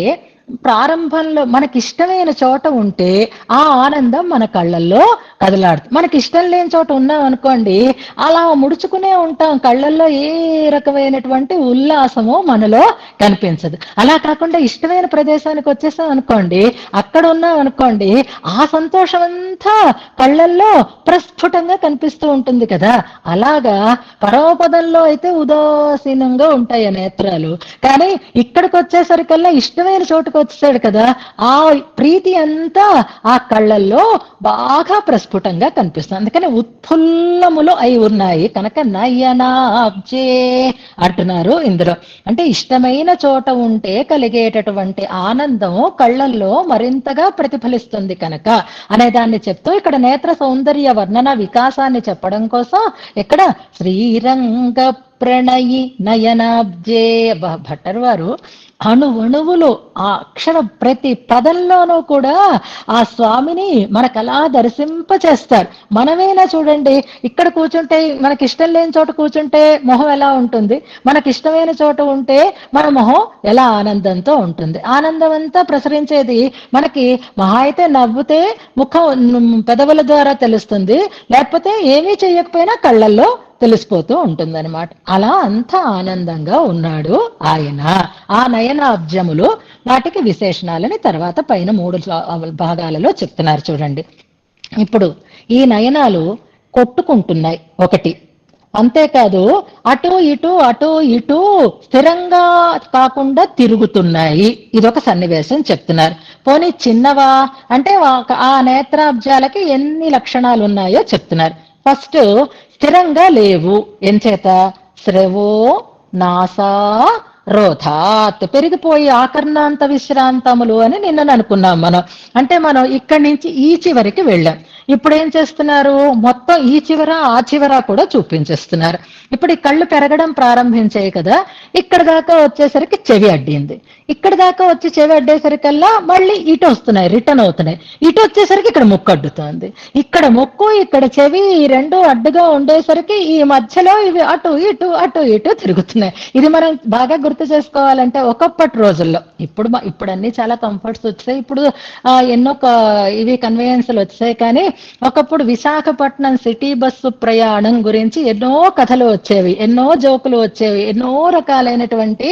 ప్రారంభంలో మనకిష్టమైన చోట ఉంటే ఆ ఆనందం మన కళ్ళల్లో కదలాడుతుంది. మనకి ఇష్టం లేని చోట ఉన్నాం అనుకోండి అలా ముడుచుకునే ఉంటాం, కళ్ళల్లో ఏ రకమైనటువంటి ఉల్లాసమో మనలో కనిపించదు. అలా కాకుండా ఇష్టమైన ప్రదేశానికి వచ్చేసాం అనుకోండి, అక్కడ ఉన్నాం అనుకోండి, ఆ సంతోషం అంతా కళ్ళల్లో ప్రస్ఫుటంగా కనిపిస్తూ ఉంటుంది కదా. అలాగా పరమపదంలో అయితే ఉదాసీనంగా ఉంటాయి నేత్రాలు, కానీ ఇక్కడికి వచ్చేసరికల్లా ఇష్టమైన చోటుకు వచ్చేసాడు కదా, ఆ ప్రీతి అంతా ఆ కళ్ళల్లో బాగా ప్రస్ఫుటంగా ప్రస్ఫుటంగా కనిపిస్తుంది. అందుకని ఉత్ఫుల్లములు అయి ఉన్నాయి కనుక నయనాబ్జే అంటున్నారు ఇందులో. అంటే ఇష్టమైన చోట ఉంటే కలిగేటటువంటి ఆనందం కళ్ళల్లో మరింతగా ప్రతిఫలిస్తుంది కనుక అనే దాన్ని చెప్తూ ఇక్కడ నేత్ర సౌందర్య వర్ణన వికాసాన్ని చెప్పడం కోసం ఇక్కడ శ్రీరంగ ప్రణయి నయనాబ్జే. భట్టర్ వారు అణువణువులు ఆ అక్షర ప్రతి పదంలోనూ కూడా ఆ స్వామిని మనకలా దర్శింపచేస్తారు. మనమేనా చూడండి, ఇక్కడ కూర్చుంటే మనకిష్టం లేని చోట కూర్చుంటే మొహం ఎలా ఉంటుంది, మనకిష్టమైన చోట ఉంటే మన మొహం ఎలా ఆనందంతో ఉంటుంది. ఆనందం అంతా ప్రసరించేది మనకి మహా అయితే నవ్వుతే ముఖం పెదవుల ద్వారా తెలుస్తుంది, లేకపోతే ఏమీ చేయకపోయినా కళ్ళల్లో తెలిసిపోతూ ఉంటుందన్నమాట. అలా అంత ఆనందంగా ఉన్నాడు ఆయన. ఆ నయనాబ్జములు వాటికి విశేషణాలని తర్వాత పైన 3 భాగాలలో చెప్తున్నారు చూడండి. ఇప్పుడు ఈ నయనాలు కొట్టుకుంటున్నాయి ఒకటి, అంతేకాదు అటు ఇటు అటు ఇటు స్థిరంగా కాకుండా తిరుగుతున్నాయి. ఇదొక సన్నివేశం చెప్తున్నారు. పోనీ చిన్నవా అంటే ఆ నేత్రాబ్జాలకి ఎన్ని లక్షణాలు ఉన్నాయో చెప్తున్నారు. ఫస్ట్ స్థిరంగా లేవు. ఎంచేత? శ్రవో నాసా రోధాత్, పెరిగిపోయి ఆకర్ణాంత విశ్రాంతములు అని నిన్న అనుకున్నాం మనం. అంటే మనం ఇక్కడి నుంచి ఈ చివరికి వెళ్ళాం. ఇప్పుడు ఏం చేస్తున్నారు, మొత్తం ఈ చివర ఆ చివర కూడా చూపించేస్తున్నారు. ఇప్పుడు ఈ కళ్ళు పెరగడం ప్రారంభించాయి కదా, ఇక్కడ దాకా వచ్చేసరికి చెవి అడ్డింది. ఇక్కడ దాకా వచ్చి చెవి అడ్డేసరికల్లా మళ్ళీ ఇటు వస్తున్నాయి, రిటర్న్ అవుతున్నాయి. ఇటు వచ్చేసరికి ఇక్కడ ముక్కు అడ్డుతోంది. ఇక్కడ ముక్కు ఇక్కడ చెవి ఈ రెండు అడ్డుగా ఉండేసరికి ఈ మధ్యలో ఇవి అటు ఇటు అటు ఇటు తిరుగుతున్నాయి. ఇది మనం బాగా గుర్తు చేసుకోవాలంటే ఒకప్పటి రోజుల్లో, ఇప్పుడు అన్ని చాలా కంఫర్ట్స్ వచ్చాయి, ఇప్పుడు ఎన్నో ఇవి కన్వీనియన్స్లు వచ్చాయి. కానీ ఒకప్పుడు విశాఖపట్నం సిటీ బస్సు ప్రయాణం గురించి ఎన్నో కథలు వచ్చేవి, ఎన్నో జోకులు వచ్చేవి, ఎన్నో రకాలైనటువంటి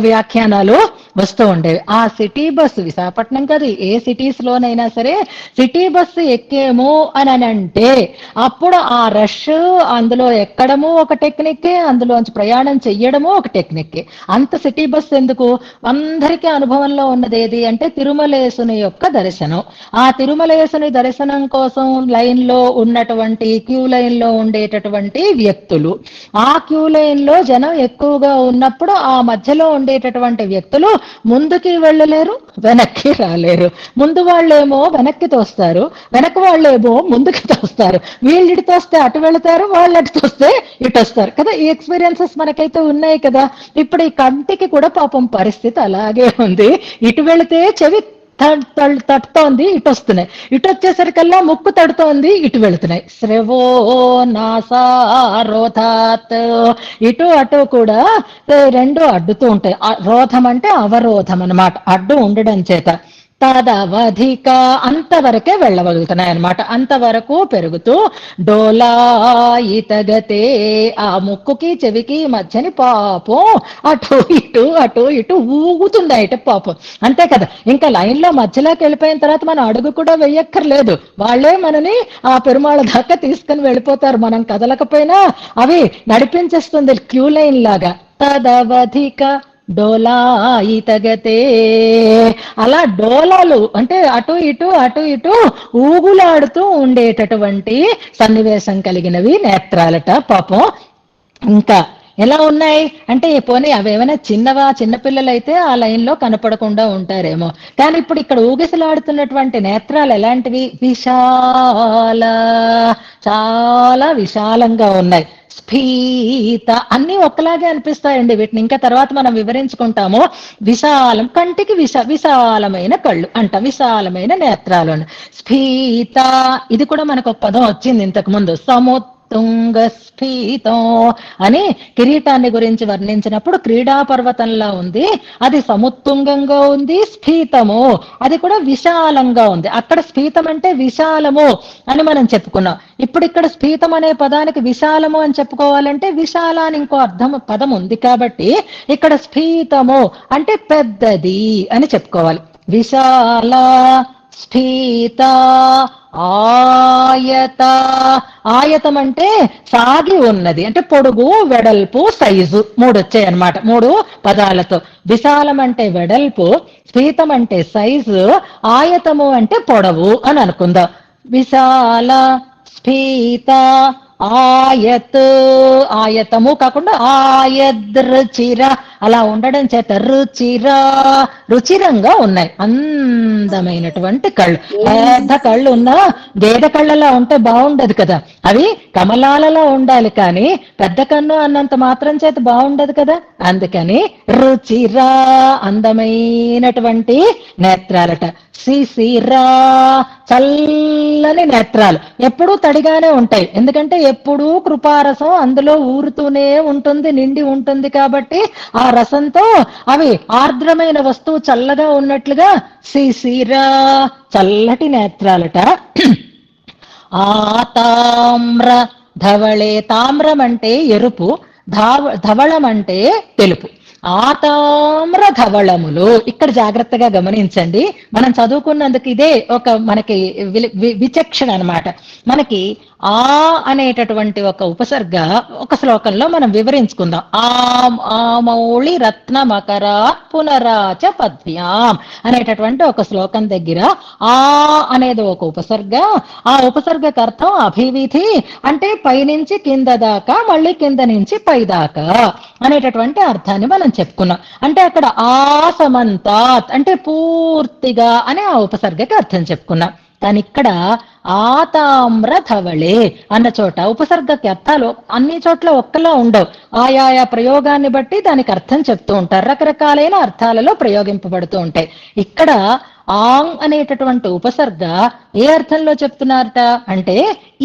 వ్యాఖ్యానాలు వస్తూ ఉండేవి. ఆ సిటీ బస్సు, విశాఖపట్నం కాదు ఏ సిటీస్ లోనైనా సరే, సిటీ బస్సు ఎక్కేమో అని అంటే అప్పుడు ఆ రష్, అందులో ఎక్కడము ఒక టెక్నిక్కే, అందులోంచి ప్రయాణం చెయ్యడము ఒక టెక్నిక్కే. అంత సిటీ బస్సు ఎందుకు? అందరికీ అనుభవంలో ఉన్నది ఏది అంటే తిరుమలేశుని యొక్క దర్శనం. ఆ తిరుమలేశుని దర్శనం కోసం లైన్ లో ఉన్నటువంటి క్యూ లైన్ లో ఉండేటటువంటి వ్యక్తులు, ఆ క్యూ లైన్ లో జనం ఎక్కువగా ఉన్నప్పుడు ఆ మధ్యలో ఉండేటటువంటి వ్యక్తులు ముందుకి వెళ్ళలేరు, వెనక్కి రాలేరు. ముందు వాళ్ళేమో వెనక్కి తోస్తారు, వెనక వాళ్ళేమో ముందుకి తోస్తారు. వీళ్ళు ఇటు తోస్తే అటు వెళతారు, వాళ్ళు అటు తోస్తే ఇటు వస్తారు కదా. ఈ ఎక్స్పీరియన్సెస్ మనకైతే ఉన్నాయి కదా. ఇప్పుడు ఈ కంటికి కూడా పాపం పరిస్థితి అలాగే ఉంది. ఇటు వెళితే చెవి తడుతోంది, ఇటు వస్తున్నాయి. ఇటు వచ్చేసరికల్లా ముక్కు తడుతోంది, ఇటు వెళుతున్నాయి. శ్రవో నాసా రోధాత్, ఇటు అటు కూడా రెండు అడ్డుతూ ఉంటాయి. రోధం అంటే అవరోధం అన్నమాట, అడ్డు ఉండడం చేత. తదవధిక, అంతవరకే వెళ్ళగలుగుతున్నాయి అనమాట. అంతవరకు పెరుగుతూ డోలాయితగతే, ఆ ముక్కుకి చెవికి మధ్యని పాపం అటు ఇటు అటు ఇటు ఊగుతుందట పాపం. అంతే కదా, ఇంకా లైన్ లో మధ్యలోకి వెళ్ళిపోయిన తర్వాత మనం అడుగు కూడా వెయ్యక్కర్లేదు, వాళ్ళే మనని ఆ పెరుమాళ దాకా తీసుకుని వెళ్ళిపోతారు. మనం కదలకపోయినా అవి నడిపించేస్తుంది క్యూ లైన్ లాగా. తదవధిక డోలాయితగతే, అలా డోలాలు అంటే అటు ఇటు అటు ఇటు ఊగులాడుతూ ఉండేటటువంటి సన్నివేశం కలిగినవి నేత్రాలట పాపం. ఇంకా ఎలా ఉన్నాయి అంటే పోనీ అవేమైనా చిన్నవా, చిన్నపిల్లలైతే ఆ లైన్ లో కనపడకుండా ఉంటారేమో. కానీ ఇప్పుడు ఇక్కడ ఊగిసలాడుతున్నటువంటి నేత్రాలు ఎలాంటివి? విశాల, చాలా విశాలంగా ఉన్నాయి. స్ఫీత, అన్ని ఒక్కలాగే అనిపిస్తాయండి. వీటిని ఇంకా తర్వాత మనం వివరించుకుంటాము. విశాలం, కంటికి విశాలమైన కళ్ళు అంట, విశాలమైన నేత్రాలు. స్ఫీత, ఇది కూడా మనకు ఒక పదం వచ్చింది ఇంతకు ముందు, సముత్తుంగ స్ఫీతం అని కిరీటాన్ని గురించి వర్ణించినప్పుడు క్రీడా పర్వతంలా ఉంది, అది సముత్తుంగంగా ఉంది. స్ఫీతము, అది కూడా విశాలంగా ఉంది. అక్కడ స్ఫీతం అంటే విశాలము అని మనం చెప్పుకున్నాం. ఇప్పుడు ఇక్కడ స్ఫీతం అనే పదానికి విశాలము అని చెప్పుకోవాలంటే విశాలాన్ని ఇంకో పదం ఉంది కాబట్టి ఇక్కడ స్ఫీతము అంటే పెద్దది అని చెప్పుకోవాలి. విశాల, స్ఫీత, ఆయత. ఆయతం అంటే సాగి ఉన్నది, అంటే పొడుగు, వెడల్పు, సైజు, 3 వచ్చాయి అన్నమాట 3 పదాలతో. విశాలం అంటే వెడల్పు, స్ఫీతం అంటే సైజు, ఆయతము అంటే పొడవు అని అనుకుందాం. విశాల స్ఫీత ఆయత్, ఆయతము కాకుండా ఆయద్రుచిర అలా ఉండడం చేత రుచిరంగా ఉన్నాయి. అందమైనటువంటి కళ్ళు. పెద్ద కళ్ళు ఉన్న గేదె కళ్ళలా ఉంటే బాగుండదు కదా, అవి కమలాలలో ఉండాలి, కానీ పెద్ద కన్ను అన్నంత మాత్రం చేత బాగుండదు కదా. అందుకని రుచిరా అందమైనటువంటి నేత్రాలట. శిశిరా చల్లని నేత్రాలు, ఎప్పుడూ తడిగానే ఉంటాయి, ఎందుకంటే ఎప్పుడూ కృపారసం అందులో ఊరుతూనే ఉంటుంది, నిండి ఉంటుంది కాబట్టి ఆ రసంతో అవి ఆర్ద్రమైన వస్తువు చల్లగా ఉన్నట్లుగా శిశిరా చల్లటి నేత్రాలట. ఆతామ్ర ధవళే, తామ్రం అంటే ఎరుపు, ధవళం అంటే తెలుపు. ఆతామ్ర ధవళములు, ఇక్కడ జాగ్రత్తగా గమనించండి, మనం చదువుకున్నందుకు ఇదే ఒక మనకి విచక్షణ అన్నమాట. మనకి ఆ అనేటటువంటి ఒక ఉపసర్గ ఒక శ్లోకంలో మనం వివరించుకుందాం. ఆమౌళి రత్న మకరా పునరాచ పద్భ్యాం అనేటటువంటి ఒక శ్లోకం దగ్గర ఆ అనేది ఒక ఉపసర్గ, ఆ ఉపసర్గకు అర్థం అభివిధి, అంటే పైనుంచి కింద దాకా, మళ్ళీ కింద నుంచి పై దాకా అనేటటువంటి అర్థాన్ని మనం చెప్పుకున్నాం. అంటే అక్కడ ఆసమంతాత్ అంటే పూర్తిగా అనే ఆ ఉపసర్గకి అర్థం చెప్పుకున్నాం. కానీ ఇక్కడ ఆతామ్ర ధవళే అన్న చోట ఉపసర్గకి అర్థాలు అన్ని చోట్ల ఒక్కలా ఉండవు, ఆయా ప్రయోగాన్ని బట్టి దానికి అర్థం చెప్తూ ఉంటారు, రకరకాలైన అర్థాలలో ప్రయోగింపబడుతూ ఉంటాయి. ఇక్కడ ఆంగ్ అనేటటువంటి ఉపసర్గ ఏ అర్థంలో చెప్తున్నారట అంటే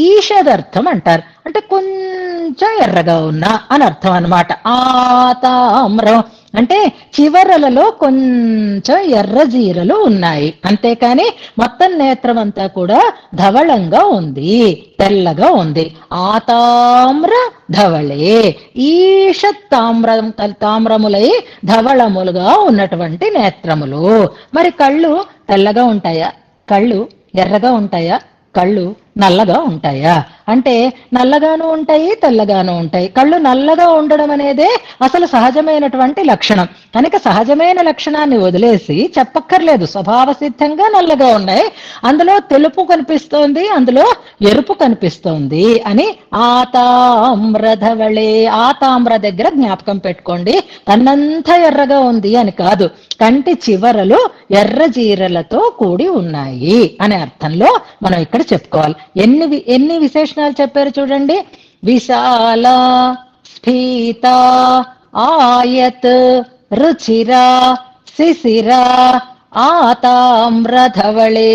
ఈషదర్థం అంటారు, అంటే కొంచెం ఎర్రగా ఉన్నా అని అర్థం అన్నమాట. ఆతామ్రం అంటే చివరలలో కొంచెం ఎర్రజీరలు ఉన్నాయి, అంతేకాని మొత్తం నేత్రం అంతా కూడా ధవళంగా ఉంది, తెల్లగా ఉంది. ఆతామ్ర ధవళే, ఈషత్ తామ్రములై ధవళములుగా ఉన్నటువంటి నేత్రములు. మరి కళ్ళు తెల్లగా ఉంటాయా, కళ్ళు ఎర్రగా ఉంటాయా, కళ్ళు నల్లగా ఉంటాయా అంటే నల్లగాను ఉంటాయి, తెల్లగాను ఉంటాయి. కళ్ళు నల్లగా ఉండడం అనేదే అసలు సహజమైనటువంటి లక్షణం కనుక సహజమైన లక్షణాన్ని వదిలేసి చెప్పక్కర్లేదు, స్వభావ సిద్ధంగా నల్లగా ఉన్నాయి, అందులో తెలుపు కనిపిస్తోంది, అందులో ఎరుపు కనిపిస్తోంది అని ఆతామ్రధవళే. ఆతామ్ర దగ్గర జ్ఞాపకం పెట్టుకోండి, తన్నంతా ఎర్రగా ఉంది అని కాదు, కంటి చివరలు ఎర్ర జీరలతో కూడి ఉన్నాయి అనే అర్థంలో మనం ఇక్కడ చెప్పుకోవాలి. ఎన్ని విశేషణాలు చెప్పారు చూడండి. విశాల స్ఫీత ఆయత్ రుచిర శిశిర ఆతామ్రధవళే,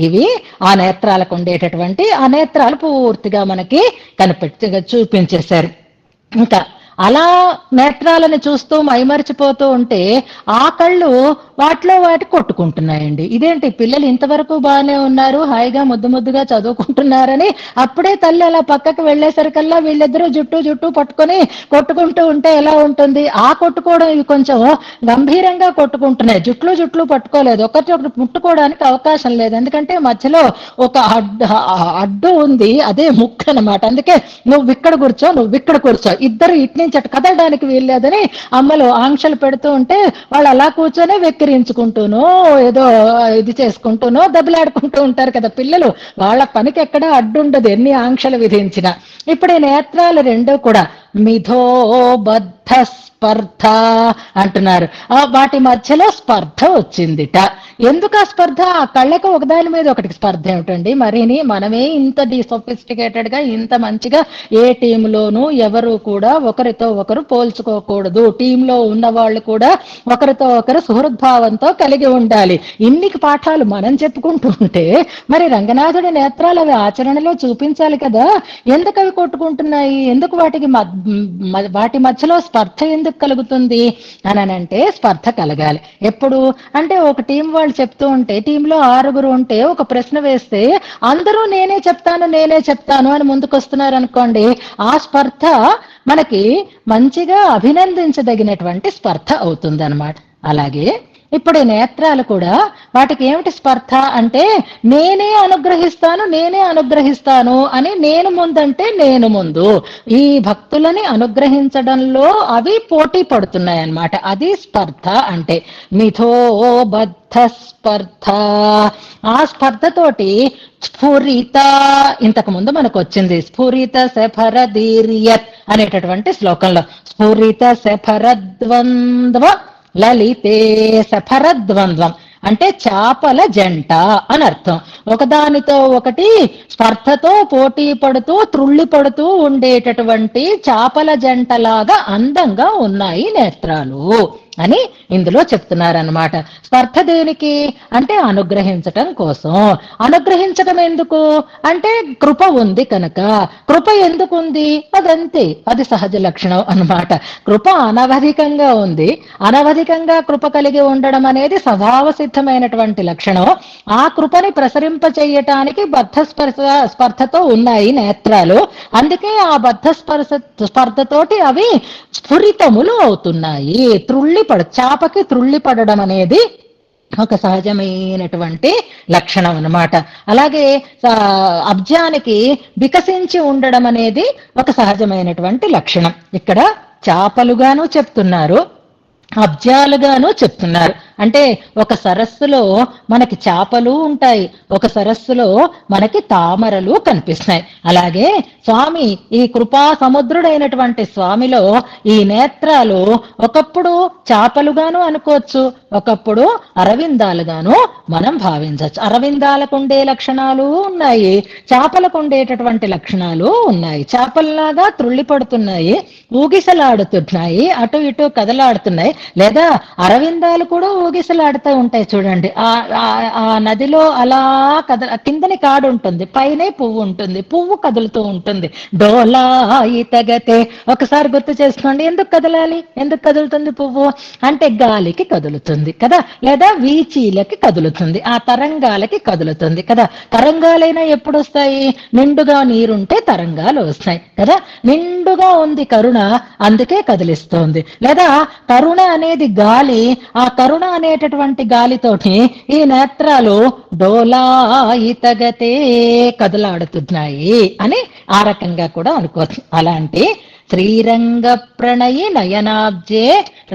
ఇవి ఆ నేత్రాలకు ఉండేటటువంటి, ఆ నేత్రాలు పూర్తిగా మనకి చూపించేశారు. ఇంకా అలా నేత్రాలను చూస్తూ మైమరిచిపోతూ ఉంటే ఆ కళ్ళు వాటిలో వాటి కొట్టుకుంటున్నాయండి. ఇదేంటి పిల్లలు ఇంతవరకు బాగానే ఉన్నారు, హాయిగా ముద్దుగా చదువుకుంటున్నారని అప్పుడే తల్లి అలా పక్కకు వెళ్లేసరికల్లా వీళ్ళిద్దరూ జుట్టు పట్టుకొని కొట్టుకుంటూ ఉంటే ఎలా ఉంటుంది? ఆ కొట్టుకోవడం ఇవి కొంచెం గంభీరంగా కొట్టుకుంటున్నాయి, జుట్లు పట్టుకోలేదు, ఒకటి ముట్టుకోవడానికి అవకాశం లేదు, ఎందుకంటే మధ్యలో ఒక అడ్డు ఉంది, అదే ముక్కు అనమాట. అందుకే నువ్వు ఇక్కడ కూర్చో, ఇద్దరు ఇటు నుంచి అటు కదలడానికి వీల్లేదని అమ్మలు ఆంక్షలు పెడుతూ ఉంటే వాళ్ళు అలా కూర్చొని వెక్కిరించుకుంటూనో ఏదో ఇది చేసుకుంటూనో దెబ్బలాడుకుంటూ ఉంటారు కదా పిల్లలు, వాళ్ళ పనికి ఎక్కడ అడ్డుండదు ఎన్ని ఆంక్షలు విధించినా. ఇప్పుడు ఈ నేత్రాలు రెండూ కూడా మిథోబద్ధ స్పర్ధ అంటున్నారు, వాటి మధ్యలో స్పర్ధ వచ్చిందిట. ఎందుకు ఆ స్పర్ధ? ఆ కళ్ళకు ఒకదాని మీద ఒకటికి స్పర్ధ ఏమిటండి మరిని? మనమే ఇంత డిసోఫిస్టికేటెడ్ గా ఇంత మంచిగా ఏ టీంలోనూ ఎవరు కూడా ఒకరితో ఒకరు పోల్చుకోకూడదు, టీంలో ఉన్న వాళ్ళు కూడా ఒకరితో ఒకరు సుహృద్భావంతో కలిగి ఉండాలి. ఇన్ని పాఠాలు మనం చెప్పుకుంటూ ఉంటే మరి రంగనాథుడి నేత్రాలు అవి ఆచరణలో చూపించాలి కదా. ఎందుకు అవి కొట్టుకుంటున్నాయి? ఎందుకు వాటి మధ్యలో స్పర్ధ ఎందుకు కలుగుతుంది అని అంటే స్పర్ధ కలగాలి ఎప్పుడు అంటే ఒక టీం వాళ్ళు చెప్తూ ఉంటే, టీంలో 6 ఉంటే ఒక ప్రశ్న వేస్తే అందరూ నేనే చెప్తాను అని ముందుకొస్తున్నారు అనుకోండి, ఆ స్పర్ధ మనకి మంచిగా అభినందించదగినటువంటి స్పర్ధ అవుతుంది అన్నమాట. అలాగే ఇప్పుడు ఈ నేత్రాలు కూడా వాటికి ఏమిటి స్పర్ధ అంటే నేనే అనుగ్రహిస్తాను అని నేను ముందంటే నేను ముందు ఈ భక్తులని అనుగ్రహించడంలో అవి పోటీ పడుతున్నాయి అన్నమాట. అది స్పర్ధ అంటే మిథోబద్ధ స్పర్ధ. ఆ స్పర్ధతోటి స్ఫురిత, ఇంతకు ముందు మనకు వచ్చింది స్ఫురిత శఫరదీర్యత్ అనేటటువంటి శ్లోకంలో, స్ఫురిత శఫరద్వంద్వ లలితే సఫరద్వంద్వం అంటే చాపల జంట అని అర్థం. ఒకదానితో ఒకటి స్పర్ధతో పోటీ పడుతూ త్రుళ్ళి పడుతూ ఉండేటటువంటి చాపల జంటలాగా అందంగా ఉన్నాయి నేత్రాలు అని ఇందులో చెప్తున్నారన్నమాట. స్పర్ధ దేనికి అంటే అనుగ్రహించటం కోసం. అనుగ్రహించటం ఎందుకు అంటే కృప ఉంది కనుక. కృప ఎందుకు ఉంది అదంతే, అది సహజ లక్షణం అన్నమాట. కృప అనవధికంగా ఉంది. అనవధికంగా కృప కలిగి ఉండడం అనేది స్వభావ సిద్ధమైనటువంటి లక్షణం. ఆ కృపని ప్రసరింప చేయటానికి బద్ధ స్పర్ధతో ఉన్నాయి నేత్రాలు. అందుకే ఆ బద్ధ స్పర్ధతోటి అవి స్ఫురితములు అవుతున్నాయి. చాపకి త్రుళ్ళి పడడం అనేది ఒక సహజమైనటువంటి లక్షణం అన్నమాట. అలాగే అబ్జానికి వికసించి ఉండడం అనేది ఒక సహజమైనటువంటి లక్షణం. ఇక్కడ చాపలుగాను చెప్తున్నారు, అబ్జాలుగాను చెప్తున్నారు. అంటే ఒక సరస్సులో మనకి చేపలు ఉంటాయి, ఒక సరస్సులో మనకి తామరలు కనిపిస్తాయి. అలాగే స్వామి, ఈ కృపా సముద్రుడైనటువంటి స్వామిలో ఈ నేత్రాలు ఒకప్పుడు చేపలుగాను అనుకోవచ్చు, ఒకప్పుడు అరవిందాలుగాను మనం భావించవచ్చు. అరవిందాలకు ఉండే లక్షణాలు ఉన్నాయి, చేపలకు ఉండేటటువంటి లక్షణాలు ఉన్నాయి. చేపల్లాగా త్రుళ్ళి పడుతున్నాయి, ఊగిసలాడుతున్నాయి, అటు ఇటు కదలాడుతున్నాయి. లేదా అరవిందాలు కూడా ఊగిసలాడుతూ ఉంటాయి చూడండి. ఆ నదిలో అలా కిందని కాడు ఉంటుంది, పైనే పువ్వు ఉంటుంది, పువ్వు కదులుతూ ఉంటుంది. డోలాయి తగతే, ఒకసారి గుర్తు చేసుకోండి. ఎందుకు కదలాలి, ఎందుకు కదులుతుంది పువ్వు అంటే గాలికి కదులుతుంది కదా, లేదా వీచీలకి కదులుతుంది, ఆ తరంగాలకి కదులుతుంది కదా. తరంగాలైనా ఎప్పుడు వస్తాయి, నిండుగా నీరుంటే తరంగాలు వస్తాయి కదా. నిండుగా ఉంది కరుణ, అందుకే కదిలిస్తోంది. లేదా కరుణ అనేది గాలి, ఆ కరుణ అనేటటువంటి గాలితోటి ఈ నేత్రాలు డోలాయితగతే కదలాడుతున్నాయి అని ఆ రకంగా కూడా అనుకోవచ్చు. అలాంటి శ్రీరంగ ప్రణయి నయనాబ్జే,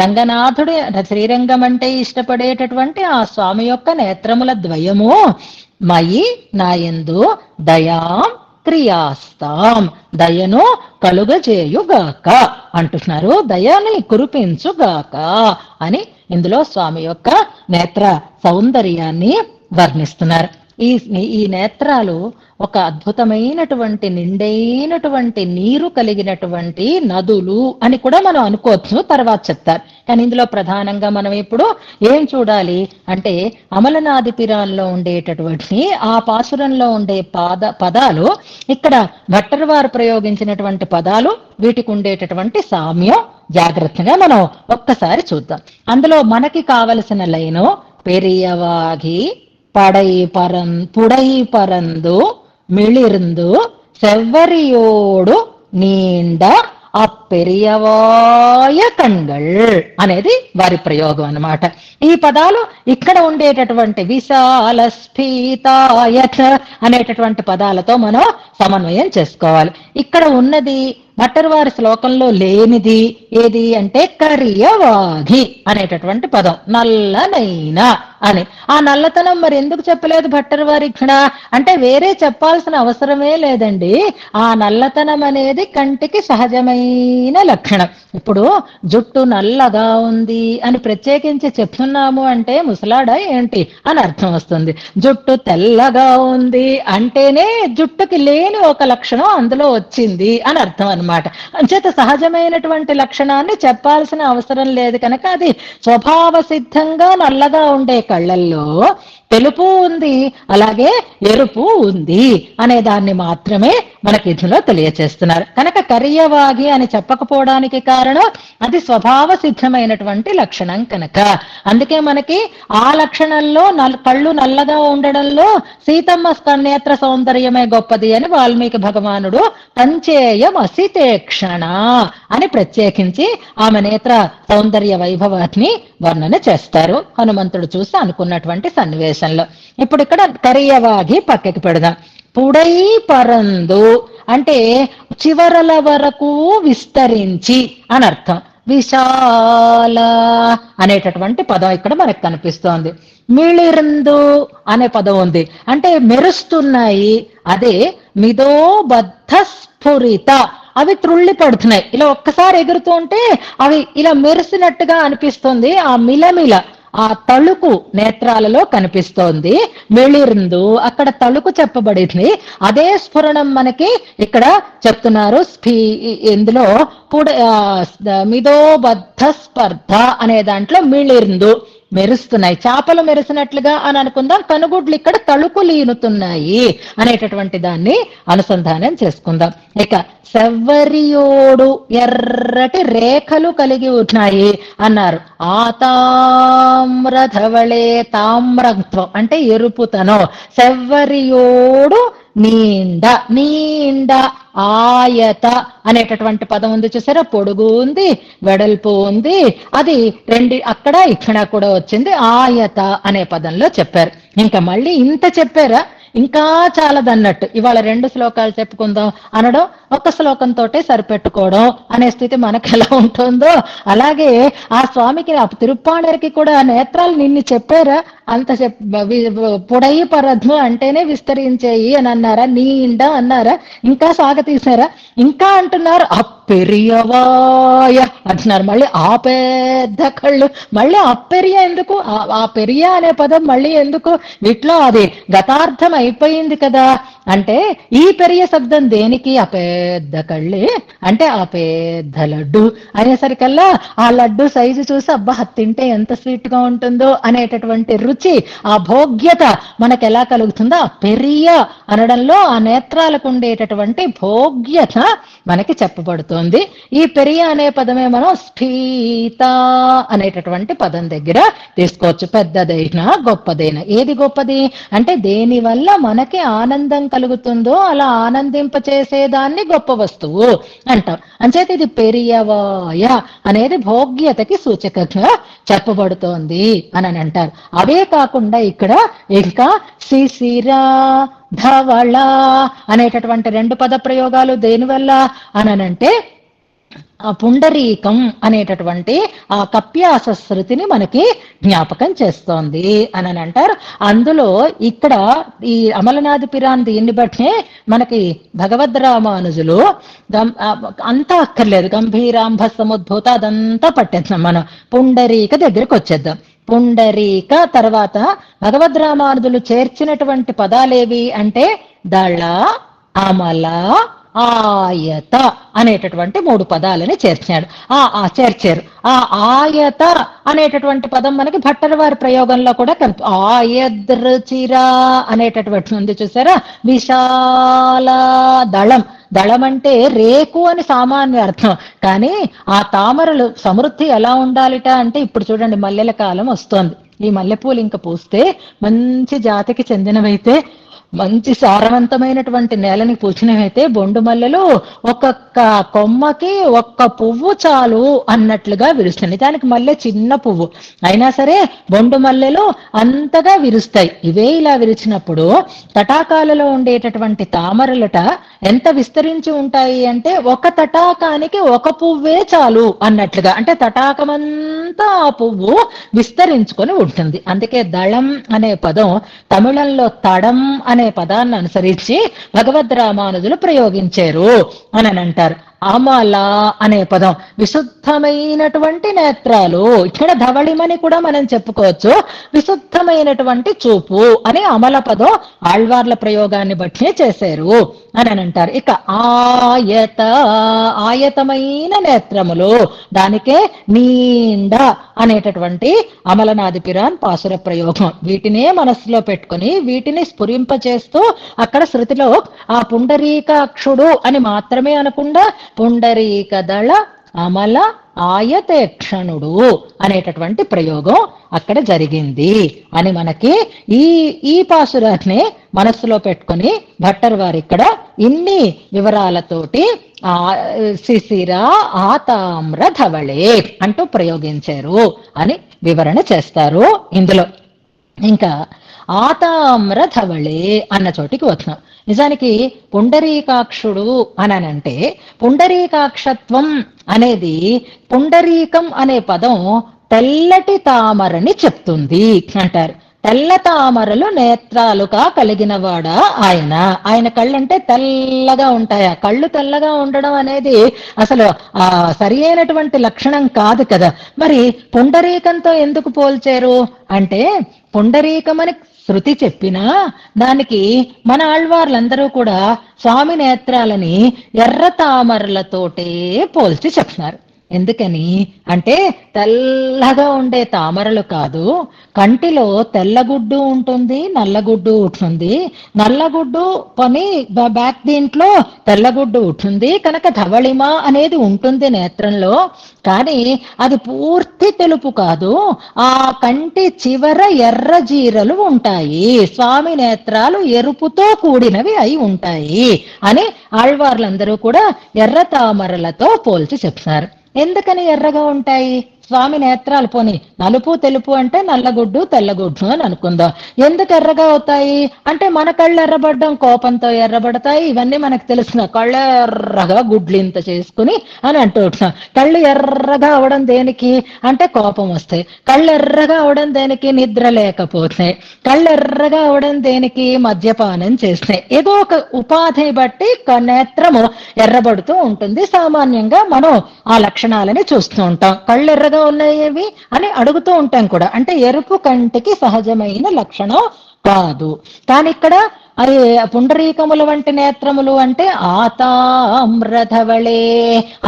రంగనాథుడు శ్రీరంగం అంటే ఇష్టపడేటటువంటి ఆ స్వామి యొక్క నేత్రముల ద్వయము మయి నాయందు దయాం క్రియాస్తాం, దయను కలుగజేయుగాక అంటున్నారు. దయని కురిపించుగాక అని ఇందులో స్వామి యొక్క నేత్ర సౌందర్యాన్ని వర్ణిస్తున్నారు. ఈ నేత్రాలు ఒక అద్భుతమైనటువంటి నిండైనటువంటి నీరు కలిగినటువంటి నదులు అని కూడా మనం అనుకోవచ్చు, తర్వాత చెప్తారు. కానీ ఇందులో ప్రధానంగా మనం ఇప్పుడు ఏం చూడాలి అంటే అమలనాది పిరాల్లో ఉండేటటువంటి ఆ పాసురంలో ఉండే పదాలు, ఇక్కడ భట్టర్ వారు ప్రయోగించినటువంటి పదాలు, వీటికి ఉండేటటువంటి సామ్యం జాగ్రత్తగా మనం ఒక్కసారి చూద్దాం. అందులో మనకి కావలసిన లైను పెరియవాగి పుడై పరందు మిళిర్ందు సెవ్వరియోడు నీండ అప్పెరియవాయ కణ్గళ్ అనేది వారి ప్రయోగం అన్నమాట. ఈ పదాలు ఇక్కడ ఉండేటటువంటి విశాల స్ఫీతాయచ అనేటటువంటి పదాలతో మనం సమన్వయం చేసుకోవాలి. ఇక్కడ ఉన్నది భట్టర్ వారి శ్లోకంలో లేనిది ఏది అంటే కరియవాఘి అనేటటువంటి పదం, నల్లనైనా అని. ఆ నల్లతనం మరి ఎందుకు చెప్పలేదు భట్టర్ వారి ఇక్కడ అంటే వేరే చెప్పాల్సిన అవసరమే లేదండి. ఆ నల్లతనం అనేది కంటికి సహజమైన లక్షణం. ఇప్పుడు జుట్టు నల్లగా ఉంది అని ప్రత్యేకించి చెప్తున్నాము అంటే ముసలాడా ఏంటి అని అర్థం వస్తుంది. జుట్టు తెల్లగా ఉంది అంటేనే జుట్టుకి లేని ఒక లక్షణం అందులో వచ్చింది అని అర్థం అన్నమాట. అంచేత సహజమైనటువంటి లక్షణాన్ని చెప్పాల్సిన అవసరం లేదు కనుక అది స్వభావ సిద్ధంగా నల్లగా ఉండే కళ్ళల్లో తెలుపు ఉంది, అలాగే ఎరుపు ఉంది అనే దాన్ని మాత్రమే మనకి ఇందులో తెలియచేస్తున్నారు. కనుక కరియవాగి అని చెప్పకపోవడానికి కారణం అది స్వభావ సిద్ధమైనటువంటి లక్షణం కనుక. అందుకే మనకి ఆ లక్షణంలో కళ్ళు నల్లగా ఉండడంలో సీతమ్మ నేత్ర సౌందర్యమే గొప్పది అని వాల్మీకి భగవానుడు పంచేయం అసితేక్షణ అని ప్రత్యేకించి ఆమె నేత్ర సౌందర్య వైభవాన్ని వర్ణన చేస్తారు హనుమంతుడు చూసి అనుకున్నటువంటి సన్నివేశంలో. ఇప్పుడు ఇక్కడ కరియవాగి పక్కకి పెడదాం. పుడై పరందు అంటే చివరల వరకు విస్తరించి అని అర్థం. విశాల అనేటటువంటి పదం ఇక్కడ మనకు కనిపిస్తోంది. మిళిరిందు అనే పదం ఉంది, అంటే మెరుస్తున్నాయి. అదే మిదో బద్ధ స్ఫురిత, అవి త్రుళ్ళి పడుతున్నాయి. ఇలా ఒక్కసారి ఎగురుతూ ఉంటే అవి ఇలా మెరిసినట్టుగా అనిపిస్తుంది. ఆ మిలమిల ఆ తళుకు నేత్రాలలో కనిపిస్తోంది. మిళిరిందు అక్కడ తళుకు చెప్పబడింది. అదే స్ఫురణం మనకి ఇక్కడ చెప్తున్నారు. ఇందులో మిదోబద్ధ స్పర్ధ అనే దాంట్లో మిళిరిందు మెరుస్తున్నాయి, చేపలు మెరిసినట్లుగా అని అనుకుందాం. కనుగుడ్లు ఇక్కడ తళుకు లీనుతున్నాయి అనేటటువంటి దాన్ని అనుసంధానం చేసుకుందాం. ఇక సెవ్వరియోడు ఎర్రటి రేఖలు కలిగి ఉన్నాయి అన్నారు. ఆ తామ్రధవళే, తామ్రత్వం అంటే ఎరుపుతనం. సెవ్వరియోడు నీండ, నీండ ఆయత అనేటటువంటి పదం ఉంది చూసారా. పొడుగు ఉంది, వెడల్పు ఉంది. అది అక్కడ ఇక్కడ కూడా వచ్చింది. ఆయత అనే పదంలో చెప్పారు. ఇంకా మళ్ళీ ఇంత చెప్పారా, ఇంకా చాలదన్నట్టు. ఇవాళ 2 శ్లోకాలు చెప్పుకుందాం అనడం, ఒక్క శ్లోకంతో సరిపెట్టుకోవడం అనే స్థితి మనకు ఎలా ఉంటుందో అలాగే ఆ స్వామికి తిరుప్పాణరికి కూడా నేత్రాలు నిన్ను చెప్పారా, అంత పుడై పరధ్ము అంటేనే విస్తరించేయి అని అన్నారా, నీండ అన్నారా, ఇంకా సాగతీశారా, ఇంకా అంటున్నారు అప్పెరియవాయ అంటున్నారు. మళ్ళీ ఆ పెద్ద కళ్ళు, మళ్ళీ అప్పెరియ ఎందుకు, ఆ పెరియ అనే పదం మళ్ళీ ఎందుకు, వీటిలో అది గతార్థం అయిపోయింది కదా. అంటే ఈ పెరియ శబ్దం దేనికి, ఆ పెద్ద కళ్ళే అంటే ఆ పెద్ద లడ్డు అనేసరికల్లా ఆ లడ్డు సైజు చూసి అబ్బా తింటే ఎంత స్వీట్ గా ఉంటుందో అనేటటువంటి రుచి, ఆ భోగ్యత మనకు ఎలా కలుగుతుందో ఆ పెరియ అనడంలో ఆ నేత్రాలకు ఉండేటటువంటి భోగ్యత మనకి చెప్పబడుతోంది. ఈ పెరియ అనే పదమే మనం స్ఫీత అనేటటువంటి పదం దగ్గర తీసుకోవచ్చు. పెద్దదైనా గొప్పదైనా, ఏది గొప్పది అంటే దేని వల్ల మనకి ఆనందం కలుగుతుందో అలా ఆనందింపచేసేదాన్ని గొప్ప వస్తువు అంటాం. అంచేత ఇది పెరియవాయ అనేది భోగ్యతకి సూచకంగా చెప్పబడుతోంది అని అంటారు. అవే కాకుండా ఇక్కడ ఇంకా శిశిరా ధవళ అనేటటువంటి 2 పద ప్రయోగాలు దేనివల్ల అనంటే ఆ పుండరీకం అనేటటువంటి ఆ కప్యాస శృతిని మనకి జ్ఞాపకం చేస్తోంది అని అంటారు. అందులో ఇక్కడ ఈ అమలనాథ పిరాన్ దీన్ని బట్టే మనకి భగవద్ రామానుజులు అంతా అక్కర్లేదు, గంభీరాంభ సముద్భూత అదంతా పట్టేద్దాం. మనం పుండరీక దగ్గరికి వచ్చేద్దాం. పుండరీక తర్వాత భగవద్ రామానుజులు చేర్చినటువంటి పదాలేవి అంటే దళ, అమల, ఆయత అనేటటువంటి 3 పదాలని చేర్చాడు. చేర్చారు. ఆ ఆయత అనేటటువంటి పదం మనకి భట్టర్ వారి ప్రయోగంలో కూడా ఆయద్రుచిరా అనేటటువంటి ఉంది చూసారా. విశాల దళం, దళం అంటే రేకు అని సామాన్య అర్థం. కానీ ఆ తామరలు సమృద్ధి ఎలా ఉండాలిట అంటే ఇప్పుడు చూడండి మల్లెల కాలం వస్తోంది. ఈ మల్లెపూలు ఇంకా పూస్తే మంచి జాతికి చెందినవైతే, మంచి సారవంతమైనటువంటి నేలని పూచినవైతే బొండు మల్లెలు ఒక్కొక్క కొమ్మకి ఒక్క పువ్వు చాలు అన్నట్లుగా విరుస్తుంది. దానికి మల్లె చిన్న పువ్వు అయినా సరే బొండు మల్లెలు అంతగా విరుస్తాయి. ఇవే ఇలా విరిచినప్పుడు తటాకాలలో ఉండేటటువంటి తామరలట ఎంత విస్తరించి ఉంటాయి అంటే ఒక తటాకానికి ఒక పువ్వే చాలు అన్నట్లుగా, అంటే తటాకమంతా ఆ పువ్వు విస్తరించుకొని ఉంటుంది. అందుకే దళం అనే పదం తమిళంలో తడం అనే పదాన్ని అనుసరించి భగవద్ రామానుజులు ప్రయోగించారు అని అంటారు. అమల అనే పదం విశుద్ధమైనటువంటి నేత్రాలు. ఇక్కడ ధవళిమని కూడా మనం చెప్పుకోవచ్చు. విశుద్ధమైనటువంటి చూపు అని అమల పదం ఆళ్వార్ల ప్రయోగాన్ని బట్టి చేశారు అని అంటారు. ఇక ఆయతమైన నేత్రములు, దానికే నీండ అనేటటువంటి అమలనాది పిరాన్ పాసుర ప్రయోగం. వీటినే మనస్సులో పెట్టుకుని వీటిని స్ఫురింపచేస్తూ అక్కడ శృతిలో ఆ పుండరీకాక్షుడు అని మాత్రమే అనకుండా పుండరీక దళ అమల ఆయతేక్షణుడు అనేటటువంటి ప్రయోగం అక్కడ జరిగింది అని మనకి ఈ పాసురాన్ని మనస్సులో పెట్టుకుని భట్టర్ వారు ఇక్కడ ఇన్ని వివరాలతోటి శిశిర ఆతామ్ర ధవళే అంటూ ప్రయోగించారు అని వివరణ చేస్తారు ఇందులో. ఇంకా ఆతామ్ర ధవళే అన్న చోటికి వచ్చినాం. నిజానికి పుండరీకాక్షుడు అనంటే పుండరీకాక్షత్వం అనేది, పుండరీకం అనే పదం తెల్లటి తామరని చెప్తుంది అంటారు. తెల్ల తామరలు నేత్రాలుగా కలిగిన వాడా ఆయన కళ్ళంటే తెల్లగా ఉంటాయా? కళ్ళు తెల్లగా ఉండడం అనేది అసలు సరి అయినటువంటి లక్షణం కాదు కదా. మరి పుండరీకంతో ఎందుకు పోల్చారు అంటే, పుండరీకమని శృతి చెప్పినా దానికి మన ఆళ్వార్లందరూ కూడా స్వామి నేత్రాలని ఎర్ర తామరలతోటే పోల్చి చెప్తున్నారు. ఎందుకని అంటే తెల్లగా ఉండే తామరలు కాదు, కంటిలో తెల్లగుడ్డు ఉంటుంది, నల్లగుడ్డు ఉంటుంది. నల్లగుడ్డు పని బ్యాక్ దీంట్లో తెల్లగుడ్డు ఉంటుంది కనుక ధవళిమ అనేది ఉంటుంది నేత్రంలో. కానీ అది పూర్తి తెలుపు కాదు, ఆ కంటి చివర ఎర్ర జీరలు ఉంటాయి. స్వామి నేత్రాలు ఎరుపుతో కూడినవి అయి ఉంటాయి అని ఆళ్వార్లందరూ కూడా ఎర్ర తామరలతో పోల్చి చెప్తున్నారు. ఎందుకని ఎర్రగా ఉంటాయి స్వామి నేత్రాలు? పోని నలుపు తెలుపు అంటే నల్లగుడ్డు తెల్లగుడ్డు అని అనుకుందాం. ఎందుకు ఎర్రగా అవుతాయి అంటే, మన కళ్ళు ఎర్రబడ్డం కోపంతో ఎర్రబడతాయి, ఇవన్నీ మనకు తెలిసిన. కళ్ళు ఎర్రగా గుడ్లు ఇంత చేసుకుని అని అంటూ ఉంటున్నాం. కళ్ళు ఎర్రగా అవడం దేనికి అంటే కోపం వస్తాయి. కళ్ళు ఎర్రగా అవడం దేనికి? నిద్ర లేకపోతే. కళ్ళు ఎర్రగా అవడం దేనికి? మద్యపానం చేస్తాయి. ఏదో ఒక ఉపాధిని బట్టి నేత్రము ఎర్రబడుతూ ఉంటుంది. సామాన్యంగా మనం ఆ లక్షణాలని చూస్తూ ఉంటాం. కళ్ళు ఎర్రగా ఉన్నాయి అని అడుగుతూ ఉంటాం కూడా. అంటే ఎరుపు కంటికి సహజమైన లక్షణం కాదు. కానీ ఇక్కడ అది పుండరీకముల వంటి నేత్రములు అంటే ఆతామ్రధవళే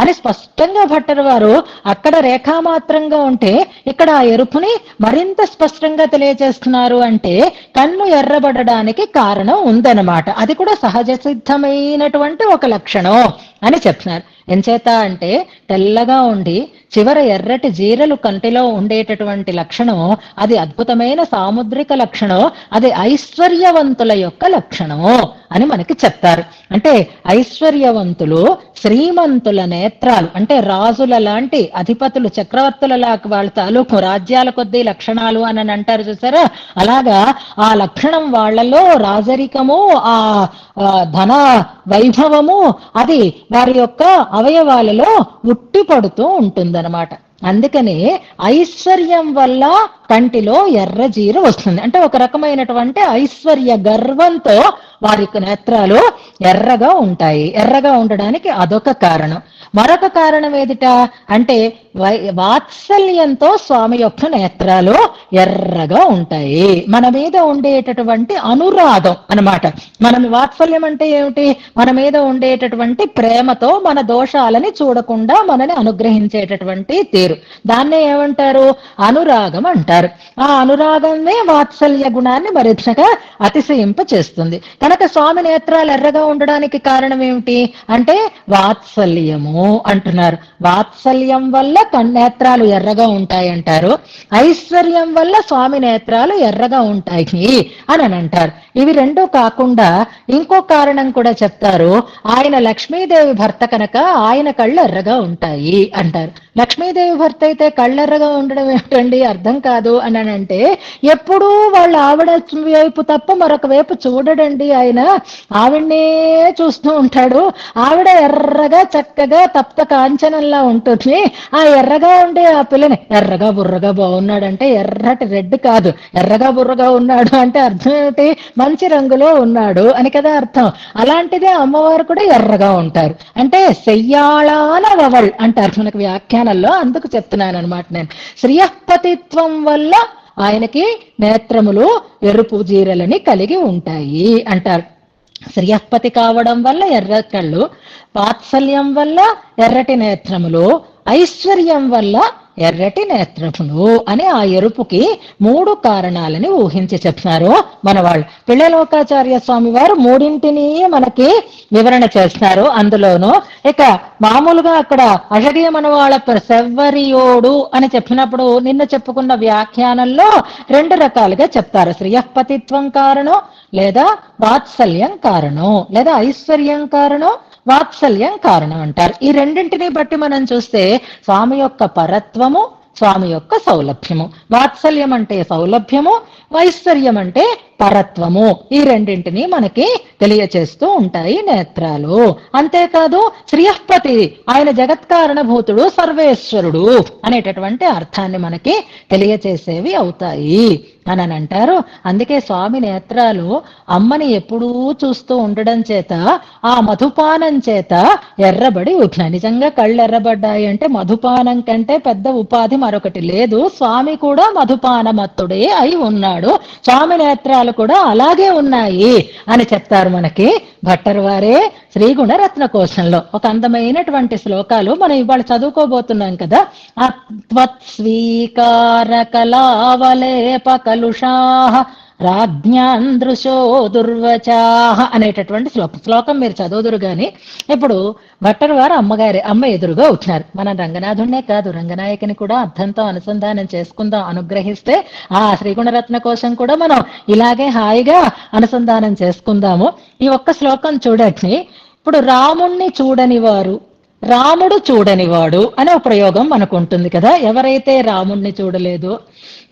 అని స్పష్టంగా భట్టర్ వారు అక్కడ రేఖామాత్రంగా ఉంటే ఇక్కడ ఆ ఎరుపుని మరింత స్పష్టంగా తెలియజేస్తున్నారు. అంటే కన్ను ఎర్రబడడానికి కారణం ఉందన్నమాట. అది కూడా సహజ సిద్ధమైనటువంటి ఒక లక్షణం అని చెప్తున్నారు. ఎంచేత అంటే తెల్లగా ఉండి చివర ఎర్రటి జీరలు కంటిలో ఉండేటటువంటి లక్షణం అది అద్భుతమైన సాముద్రిక లక్షణం, అది ఐశ్వర్యవంతుల యొక్క లక్షణము అని మనకి చెప్తారు. అంటే ఐశ్వర్యవంతులు శ్రీమంతుల నేత్రాలు అంటే రాజుల లాంటి అధిపతులు చక్రవర్తుల లాగా వాళ్ళ తాలూకు రాజ్యాల కొద్దీ లక్షణాలు అని అంటారు చూసారా, అలాగా ఆ లక్షణం వాళ్లలో రాజరికము, ఆ ధన వైభవము అది వారి యొక్క అవయవాలలో ఉట్టిపడుతూ ఉంటుందన్నమాట. అందుకనే ఐశ్వర్యం వల్ల కంటిలో ఎర్రజీర వస్తుంది. అంటే ఒక రకమైనటువంటి ఐశ్వర్య గర్వంతో వారి నేత్రాలు ఎర్రగా ఉంటాయి. ఎర్రగా ఉండడానికి అదొక కారణం. మరొక కారణం ఏదిట అంటే వాత్సల్యంతో స్వామి యొక్క నేత్రాలు ఎర్రగా ఉంటాయి. మన మీద ఉండేటటువంటి అనురాగం అన్నమాట. మనం వాత్సల్యం అంటే ఏమిటి? మన మీద ఉండేటటువంటి ప్రేమతో మన దోషాలని చూడకుండా మనని అనుగ్రహించేటటువంటి తీరు, దాన్నే ఏమంటారు? అనురాగం అంటారు. ఆ అనురాగమే వాత్సల్య గుణాన్ని మరింతగా అతిశయింప చేస్తుంది. కనుక స్వామి నేత్రాలు ఎర్రగా ఉండడానికి కారణం ఏమిటి అంటే వాత్సల్యము అంటున్నారు. వాత్సల్యం వల్ల నేత్రాలు ఎర్రగా ఉంటాయి అంటారు. ఐశ్వర్యం వల్ల స్వామి నేత్రాలు ఎర్రగా ఉంటాయి అని అంటారు. ఇవి రెండూ కాకుండా ఇంకో కారణం కూడా చెప్తారు. ఆయన లక్ష్మీదేవి భర్త కనుక ఆయన కళ్ళు ఎర్రగా ఉంటాయి అంటారు. లక్ష్మీదేవి భర్త అయితే కళ్ళెర్రగా ఉండడం ఏమిటండి? అర్థం కాదు. కాదు అని అంటే ఎప్పుడూ వాళ్ళ ఆవిడ వైపు తప్ప మరొక వైపు చూడడండి ఆయన. ఆవిడనే చూస్తూ ఉంటాడు. ఆవిడ ఎర్రగా చక్కగా తప్త కాంచనంలా ఉంటుంది. ఆ ఎర్రగా ఉండే ఆ పిల్లని ఎర్రగా బుర్రగా బాగున్నాడంటే ఎర్రటి రెడ్ కాదు, ఎర్రగా బుర్రగా ఉన్నాడు అంటే అర్థం ఏమిటి? మంచి రంగులో ఉన్నాడు అని కదా అర్థం. అలాంటిదే అమ్మవారు కూడా ఎర్రగా ఉంటారు. అంటే శయ్యాళానవల్ అంటారు మనకు వ్యాఖ్యానంలో. అందుకు చెప్తున్నాను అనమాట నేను. శ్రియపతిత్వం వల్ల ఆయనకి నేత్రములు ఎరుపు జీరలని కలిగి ఉంటాయి అంటారు. శ్రియపతి కావడం వల్ల ఎర్ర కళ్ళు, వాత్సల్యం వల్ల ఎర్రటి నేత్రములు, ఐశ్వర్యం వల్ల ఎర్రటి నేత్రములు అని ఆ ఎరుపుకి 3 కారణాలని ఊహించి చెప్తున్నారు మన వాళ్ళు. పిళ్ళలోకాచార్య స్వామి వారు 3ంటిని మనకి వివరణ చేస్తున్నారు. అందులోనూ ఇక మామూలుగా అక్కడ అషడీయ మనవాళ్ళ సెవ్వరియోడు అని చెప్పినప్పుడు నిన్న చెప్పుకున్న వ్యాఖ్యానంలో 2 రకాలుగా చెప్తారు. శ్రియపతిత్వం కారణం, లేదా వాత్సల్యం కారణం, లేదా ఐశ్వర్యం కారణం, వాత్సల్యం కారణం అంటారు. ఈ రెండింటిని బట్టి మనం చూస్తే స్వామి యొక్క పరత్వము, స్వామి యొక్క సౌలభ్యము. వాత్సల్యం అంటే సౌలభ్యము, ఐశ్వర్యం అంటే పరత్వము. ఈ రెండింటిని మనకి తెలియచేస్తూ ఉంటాయి నేత్రాలు. అంతేకాదు శ్రియపతి ఆయన జగత్కారణభూతుడు, సర్వేశ్వరుడు అనేటటువంటి అర్థాన్ని మనకి తెలియచేసేవి అవుతాయి అని అంటారు. అందుకే స్వామి నేత్రాలు అమ్మని ఎప్పుడూ చూస్తూ ఉండడం చేత ఆ మధుపానం చేత ఎర్రబడి ఉంటున్నాయి. నిజంగా కళ్ళు ఎర్రబడ్డాయి అంటే మధుపానం కంటే పెద్ద ఉపాధి మరొకటి లేదు. స్వామి కూడా మధుపానమత్తుడే అయి ఉన్నాడు. స్వామి నేత్రాలు కూడా అలాగే ఉన్నాయి అని చెప్తారు మనకి భట్టరు వారే శ్రీగుణరత్న కోశంలో. ఒక అందమైనటువంటి శ్లోకాలు మనం ఇవాళ చదువుకోబోతున్నాం కదా. అత్వత్స్వీకార కళావలేప కలుషాః రాజ్ఞాందృశో దుర్వచాః అనేటటువంటి శ్లోకం మీరు చదువుదురు గాని. ఇప్పుడు భట్టరు వారు అమ్మ ఎదురుగా వచ్చినారు. మనం రంగనాథుడినే కాదు, రంగనాయకుని కూడా అర్థంతో అనుసంధానం చేసుకుందాం అనుగ్రహిస్తే. ఆ శ్రీగుణరత్న కోసం కూడా మనం ఇలాగే హాయిగా అనుసంధానం చేసుకుందాము. ఈ ఒక్క శ్లోకం చూడండి. ఇప్పుడు రాముణ్ణి చూడని వారు, రాముడు చూడనివాడు అనే ఒక ప్రయోగం మనకు ఉంటుంది కదా. ఎవరైతే రాముణ్ణి చూడలేదో,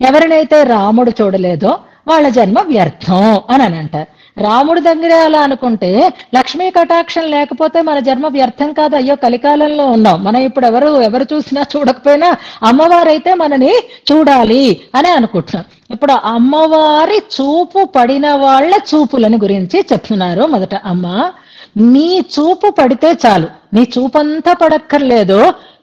ఎవరినైతే రాముడు చూడలేదో వాళ్ళ జన్మ వ్యర్థం అని అంటారు. రాముడి దగ్గర అలా అనుకుంటే లక్ష్మీ కటాక్షం లేకపోతే మన జన్మ వ్యర్థం కాదు. అయ్యో కలికాలంలో ఉన్నాం మనం. ఇప్పుడు ఎవరు చూసినా చూడకపోయినా అమ్మవారైతే మనని చూడాలి అని అనుకుంటున్నాం. ఇప్పుడు అమ్మవారి చూపు పడిన వాళ్ళ చూపులని గురించి చెప్తున్నారు. మొదట అమ్మ నీ చూపు పడితే చాలు, నీ చూపంతా పడక్కర్లేదు.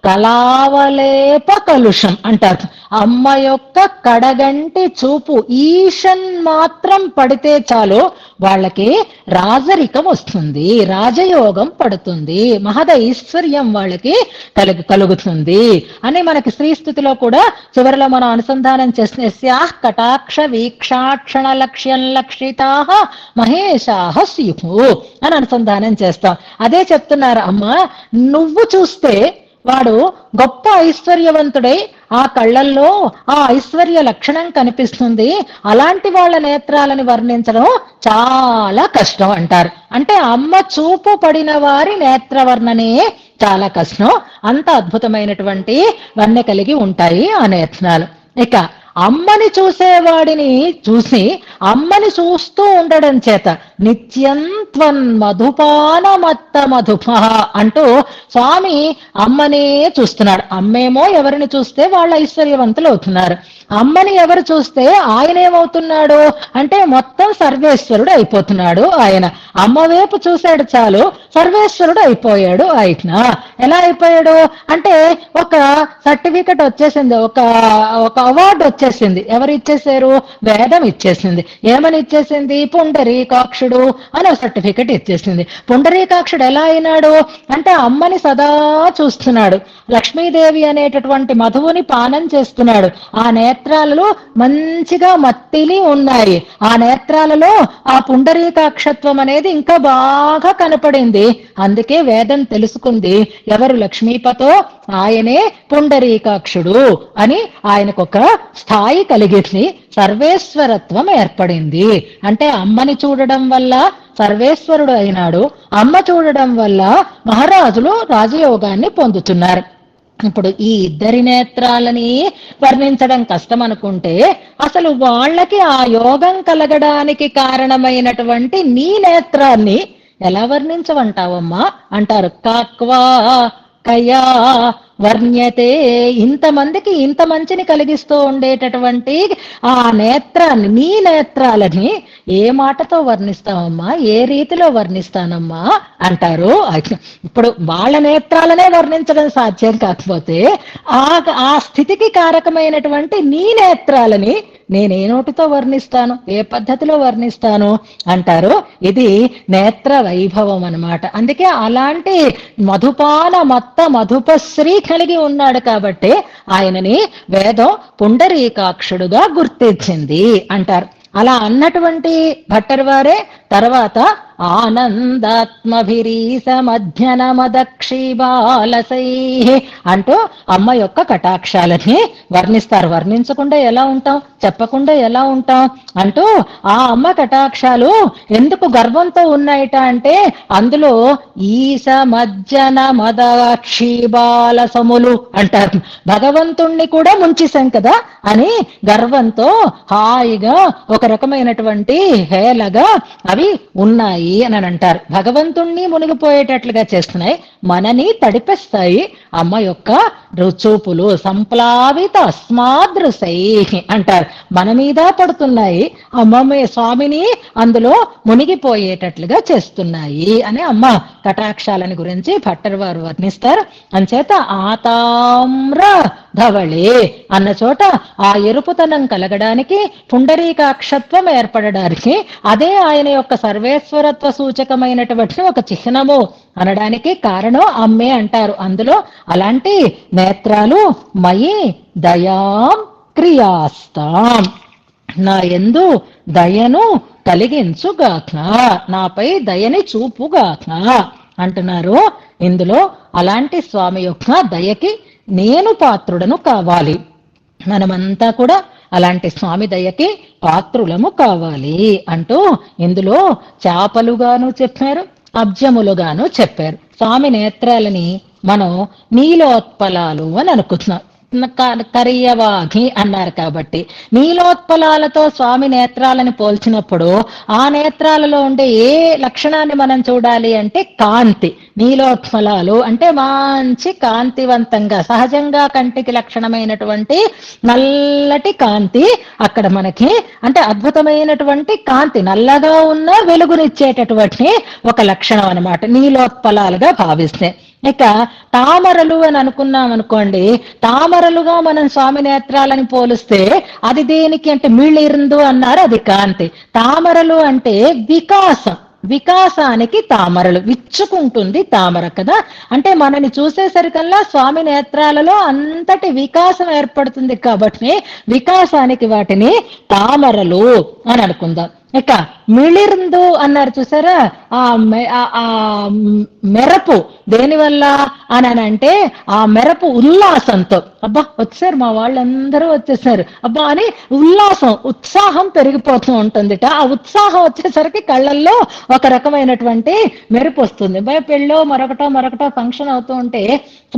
కళావలేప కలుషం అంటారు. అమ్మ యొక్క కడగంటి చూపు ఈషన్ మాత్రం పడితే చాలు వాళ్ళకి రాజరికం వస్తుంది, రాజయోగం పడుతుంది, మహదైశ్వర్యం వాళ్ళకి కలుగుతుంది అని మనకి శ్రీస్థుతిలో కూడా చివరిలో మనం అనుసంధానం చేసిన యస్యాః కటాక్ష వీక్షాక్షణ లక్ష్యం లక్షితాః మహేశాః స్యుః అని అనుసంధానం చేస్తాం. అదే చెప్తున్నారు అమ్మ. నువ్వు చూస్తే వాడు గొప్ప ఐశ్వర్యవంతుడై ఆ కళ్ళల్లో ఆ ఐశ్వర్య లక్షణం కనిపిస్తుంది. అలాంటి వాళ్ళ నేత్రాలని వర్ణించడం చాలా కష్టం అంటారు. అంటే అమ్మ చూపు పడిన వారి నేత్రవర్ణనే చాలా కష్టం. అంత అద్భుతమైనటువంటి వన్నె కలిగి ఉంటాయి ఆ నేత్రాలు. ఇక అమ్మని చూసేవాడిని చూసి అమ్మని చూస్తూ ఉండడం చేత నిత్యం త్వన్ మధుపానమత్త మధుప అంటూ స్వామి అమ్మనే చూస్తున్నాడు. అమ్మేమో ఎవరిని చూస్తే వాళ్ళ ఐశ్వర్యవంతులు అవుతున్నారు. అమ్మని ఎవరు చూస్తే ఆయన ఏమవుతున్నాడు అంటే మొత్తం సర్వేశ్వరుడు అయిపోతున్నాడు. ఆయన అమ్మ వైపు చూశాడు చాలు సర్వేశ్వరుడు అయిపోయాడు. ఆయన ఎలా అయిపోయాడు అంటే ఒక సర్టిఫికెట్ వచ్చేసింది, ఒక అవార్డు వచ్చేసింది. ఎవరు ఇచ్చేసారు? వేదం ఇచ్చేసింది. ఏమని ఇచ్చేసింది? పుండరీకాక్షుడు అని సర్టిఫికెట్ ఇచ్చేసింది. పుండరీకాక్షుడు ఎలా అయినాడు అంటే అమ్మని సదా చూస్తున్నాడు. లక్ష్మీదేవి అనేటటువంటి మధువుని పానం చేస్తున్నాడు. ఆ నేత్రాలలో మంచిగా మత్తిలి ఉన్నాయి. ఆ నేత్రాలలో ఆ పుండరీకాక్షత్వం అనేది ఇంకా బాగా కనపడింది. అందుకే వేదం తెలుసుకుంది ఎవరు లక్ష్మీపతో ఆయనే పుండరీకాక్షుడు అని. ఆయనకొక స్థాయి కలిగింది, సర్వేశ్వరత్వం ఏర్పడింది. అంటే అమ్మని చూడడం వల్ల సర్వేశ్వరుడు అయినాడు, అమ్మ చూడడం వల్ల మహారాజులు రాజయోగాన్ని పొందుతున్నారు. ఇప్పుడు ఈ ఇద్దరి నేత్రాలని వర్ణించడం కష్టం అనుకుంటే, అసలు వాళ్ళకి ఆ యోగం కలగడానికి కారణమైనటువంటి నీ నేత్రాన్ని ఎలా వర్ణించమంటావమ్మా అంటారు. కాక్వా కయా వర్ణ్యతే, ఇంతమందికి ఇంత మంచిని కలిగిస్తూ ఉండేటటువంటి ఆ నేత్రాన్ని, నీ నేత్రాలని ఏ మాటతో వర్ణిస్తావమ్మా, ఏ రీతిలో వర్ణిస్తానమ్మా అంటారు. ఇప్పుడు వాళ్ళ నేత్రాలనే వర్ణించడం సాధ్యం కాకపోతే ఆ ఆ స్థితికి కారకమైనటువంటి నీ నేత్రాలని నేనే నోటితో వర్ణిస్తాను, ఏ పద్ధతిలో వర్ణిస్తాను అంటారు. ఇది నేత్ర వైభవం అన్నమాట. అందుకే అలాంటి మధుపాన మత్త మధుపశ్రీ కలిగి ఉన్నాడు కాబట్టి ఆయనని వేదం పుండరీకాక్షుడుగా గుర్తించింది అంటారు. అలా అన్నటువంటి భట్టర్ వారే తర్వాత ఆనందాత్మభిరీస మధ్యనమదక్షిబాలసై అంటూ అమ్మ యొక్క కటాక్షాలని వర్ణిస్తారు. వర్ణించకుండా ఎలా ఉంటాం, చెప్పకుండా ఎలా ఉంటాం అంటూ ఆ అమ్మ కటాక్షాలు ఎందుకు గర్వంతో ఉన్నాయట అంటే, అందులో ఈశ మజ్జన మదక్షిబాలసములు అంటారు. భగవంతుణ్ణి కూడా ముంచేశాం కదా అని గర్వంతో హాయిగా ఒక రకమైనటువంటి హేళగా అవి ఉన్నాయి అని అంటారు. భగవంతుణ్ణి మునిగిపోయేటట్లుగా చేస్తున్నాయి, మనని తడిపేస్తాయి అమ్మ యొక్క రుచూపులు. సంప్లావిత అస్మాదృశై అంటారు, మన మీద పడుతున్నాయి, అమ్మ స్వామిని అందులో మునిగిపోయేటట్లుగా చేస్తున్నాయి అని అమ్మ కటాక్షాలని గురించి భట్టర్ వారు వర్ణిస్తారు. అంచేత ఆతామ్ర ధవళే అన్న చోట ఆ ఎరుపుతనం కలగడానికి, పుండరీకాక్షత్వం ఏర్పడడానికి, అదే ఆయన యొక్క సర్వేశ్వరత్వ సూచకమైనటువంటి ఒక చిహ్నము అనడానికి కారణం అమ్మే అంటారు. అందులో అలాంటి నేత్రాలు మయి దయాం క్రియాస్తాం, నా యందు దయను కలిగించుగాక, నాపై దయని చూపుగాక అంటున్నారు. ఇందులో అలాంటి స్వామి యొక్క దయకి నేను పాత్రుడను కావాలి. మనమంతా కూడా అలాంటి స్వామి దయకి పాత్రులము కావాలి అంటూ ఇందులో చేపలుగాను చెప్పారు, అబ్జములుగాను చెప్పారు. స్వామి నేత్రాలని మనం నీలోత్పలాలు అని అనుకుంటున్నాం. కరియవాఘి అన్నారు కాబట్టి నీలోత్పలాలతో స్వామి నేత్రాలను పోల్చినప్పుడు ఆ నేత్రాలలో ఉండే ఏ లక్షణాన్ని మనం చూడాలి అంటే కాంతి. నీలోత్పలాలు అంటే మంచి కాంతివంతంగా సహజంగా కంటికి లక్షణమైనటువంటి నల్లటి కాంతి అక్కడ మనకి అంటే అద్భుతమైనటువంటి కాంతి, నల్లగా ఉన్న వెలుగునిచ్చేటటువంటి ఒక లక్షణం అన్నమాట నీలోత్పలాలుగా భావిస్తే. ఇక తామరలు అని అనుకున్నాం అనుకోండి, తామరలుగా మనం స్వామి నేత్రాలని పోలిస్తే అది దేనికి అంటే మిళిర్ందు అన్నారు, అది కాంతి. తామరలు అంటే వికాసం, వికాసానికి తామరలు, విచ్చుకుంటుంది తామర కదా. అంటే మనని చూసేసరికల్లా స్వామి నేత్రాలలో అంతటి వికాసం ఏర్పడుతుంది కాబట్టి వికాసానికి వాటిని తామరలు అని అనుకుందాం. ఇక మిళిర్ందు అన్నారు చూసారా, ఆ మెరపు దేనివల్ల అని అంటే ఆ మెరపు ఉల్లాసంతో, అబ్బా వచ్చారు మా వాళ్ళందరూ వచ్చేసారు అబ్బా అని ఉల్లాసం ఉత్సాహం పెరిగిపోతూ ఉంటుందిట. ఆ ఉత్సాహం వచ్చేసరికి కళ్ళల్లో ఒక రకమైనటువంటి మెరుపు వస్తుంది. పెళ్ళో మరొకటో ఫంక్షన్ అవుతూ ఉంటే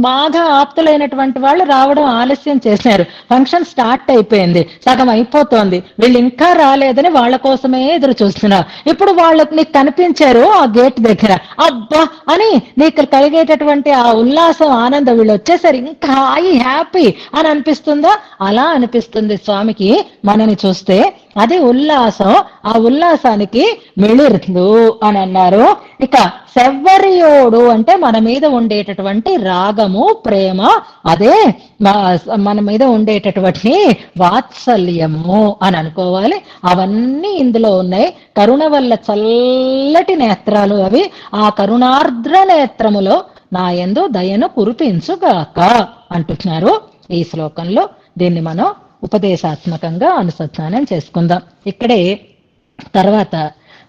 బాగా ఆప్తులైనటువంటి వాళ్ళు రావడం ఆలస్యం చేశారు, ఫంక్షన్ స్టార్ట్ అయిపోయింది, సగం అయిపోతోంది, వీళ్ళు ఇంకా రాలేదని వాళ్ళ కోసమే ఎదురు చూస్తున్నారు. ఇప్పుడు వాళ్ళకి నీకు కనిపించారు ఆ గేట్ దగ్గర, అబ్బా అని నీకు కలిగేటటువంటి ఆ ఉల్లాసం ఆనందం, వీళ్ళు వచ్చేసరి ఇంకా హాయి హ్యాపీ అని అనిపిస్తుందా? అలా అనిపిస్తుంది స్వామికి మనని చూస్తే. అది ఉల్లాసం, ఆ ఉల్లాసానికి మిళిర్లు అని అన్నారు. ఇక సెవ్వరియోడు అంటే మన మీద ఉండేటటువంటి రాగము ప్రేమ, అదే మన మీద ఉండేటటువంటి వాత్సల్యము అని అనుకోవాలి. అవన్నీ ఇందులో ఉన్నాయి. కరుణ వల్ల చల్లటి నేత్రాలు అవి. ఆ కరుణార్ద్ర నేత్రములో నా యందు దయను కురిపించుగాక అంటున్నారు ఈ శ్లోకంలో. దీన్ని మనం ఉపదేశాత్మకంగా అనుసంధానం చేసుకుందాం. ఇక్కడే తర్వాత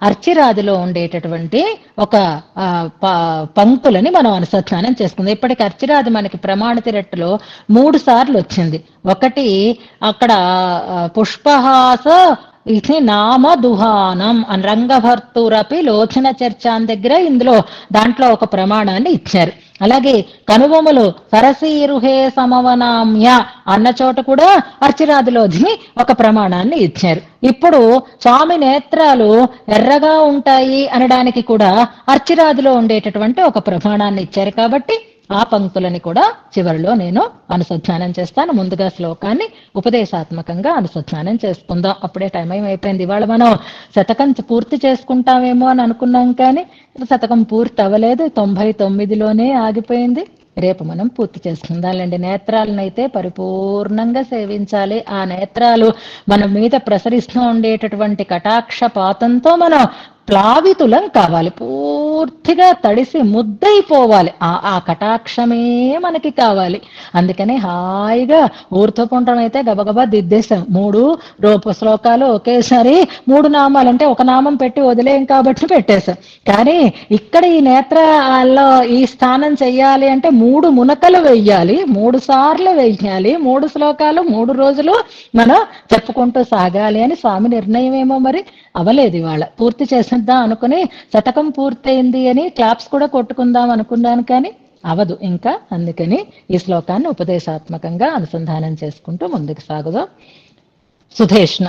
అర్చిరాదిలో ఉండేటటువంటి ఒక పంక్తులని మనం అనుసంధానం చేసుకుందాం. ఇప్పటికి అర్చిరాది మనకి ప్రమాణిత రెట్టులో 3 సార్లు వచ్చింది. ఒకటి అక్కడ పుష్పహాస ఇది నామ దుహానం అని రంగభర్తురపి లోచన చర్చ దగ్గర ఇందులో దాంట్లో ఒక ప్రమాణాన్ని ఇచ్చారు. అలాగే కనుబొమలు సరసీరుహే సమవనామ్య అన్న చోట కూడా అర్చిరాదిలోధిని ఒక ప్రమాణాన్ని ఇచ్చారు. ఇప్పుడు స్వామి నేత్రాలు ఎర్రగా ఉంటాయి అనడానికి కూడా అర్చిరాదిలో ఉండేటటువంటి ఒక ప్రమాణాన్ని ఇచ్చారు. కాబట్టి ఆ పంక్తులని కూడా చివరిలో నేను అనుసంధానం చేస్తాను. ముందుగా శ్లోకాన్ని ఉపదేశాత్మకంగా అనుసంధానం చేసుకుందాం. అప్పుడే టైం అయిపోయింది. ఇవాళ మనం శతకం పూర్తి చేసుకుంటామేమో అని అనుకున్నాం, కానీ శతకం పూర్తి అవ్వలేదు. 99లోనే ఆగిపోయింది. రేపు మనం పూర్తి చేసుకుందాంలేండి. నేత్రాలనైతే పరిపూర్ణంగా సేవించాలి. ఆ నేత్రాలు మన మీద ప్రసరిస్తూ ఉండేటటువంటి కటాక్షపాతంతో మనం ప్లావితులం కావాలి. పూర్తిగా తడిసి ముద్దయిపోవాలి. ఆ కటాక్షమే మనకి కావాలి. అందుకని హాయిగా ఊర్ధ్వపుండ్రం అయితే గబగబా దిద్దేశాం. 3 శ్లోకాలు ఒకేసారి 3 నామాలు, అంటే ఒక నామం పెట్టి వదిలేం కాబట్టి పెట్టేశాం. కానీ ఇక్కడ ఈ నేత్రాల్లో ఈ స్థానం చెయ్యాలి అంటే 3 మునకలు వెయ్యాలి, 3 సార్లు వెయ్యాలి, 3 శ్లోకాలు 3 రోజులు మనం చెప్పుకుంటూ సాగాలి అని స్వామి నిర్ణయం. ఏమో మరి అవలేదు. ఇవాళ పూర్తి చేసేద్దాం అనుకుని శతకం పూర్తయింది అని క్లాప్స్ కూడా కొట్టుకుందాం అనుకున్నాను, కానీ అవదు ఇంకా. అందుకని ఈ శ్లోకాన్ని ఉపదేశాత్మకంగా అనుసంధానం చేసుకుంటూ ముందుకు సాగుదాం. సుధేష్ణ.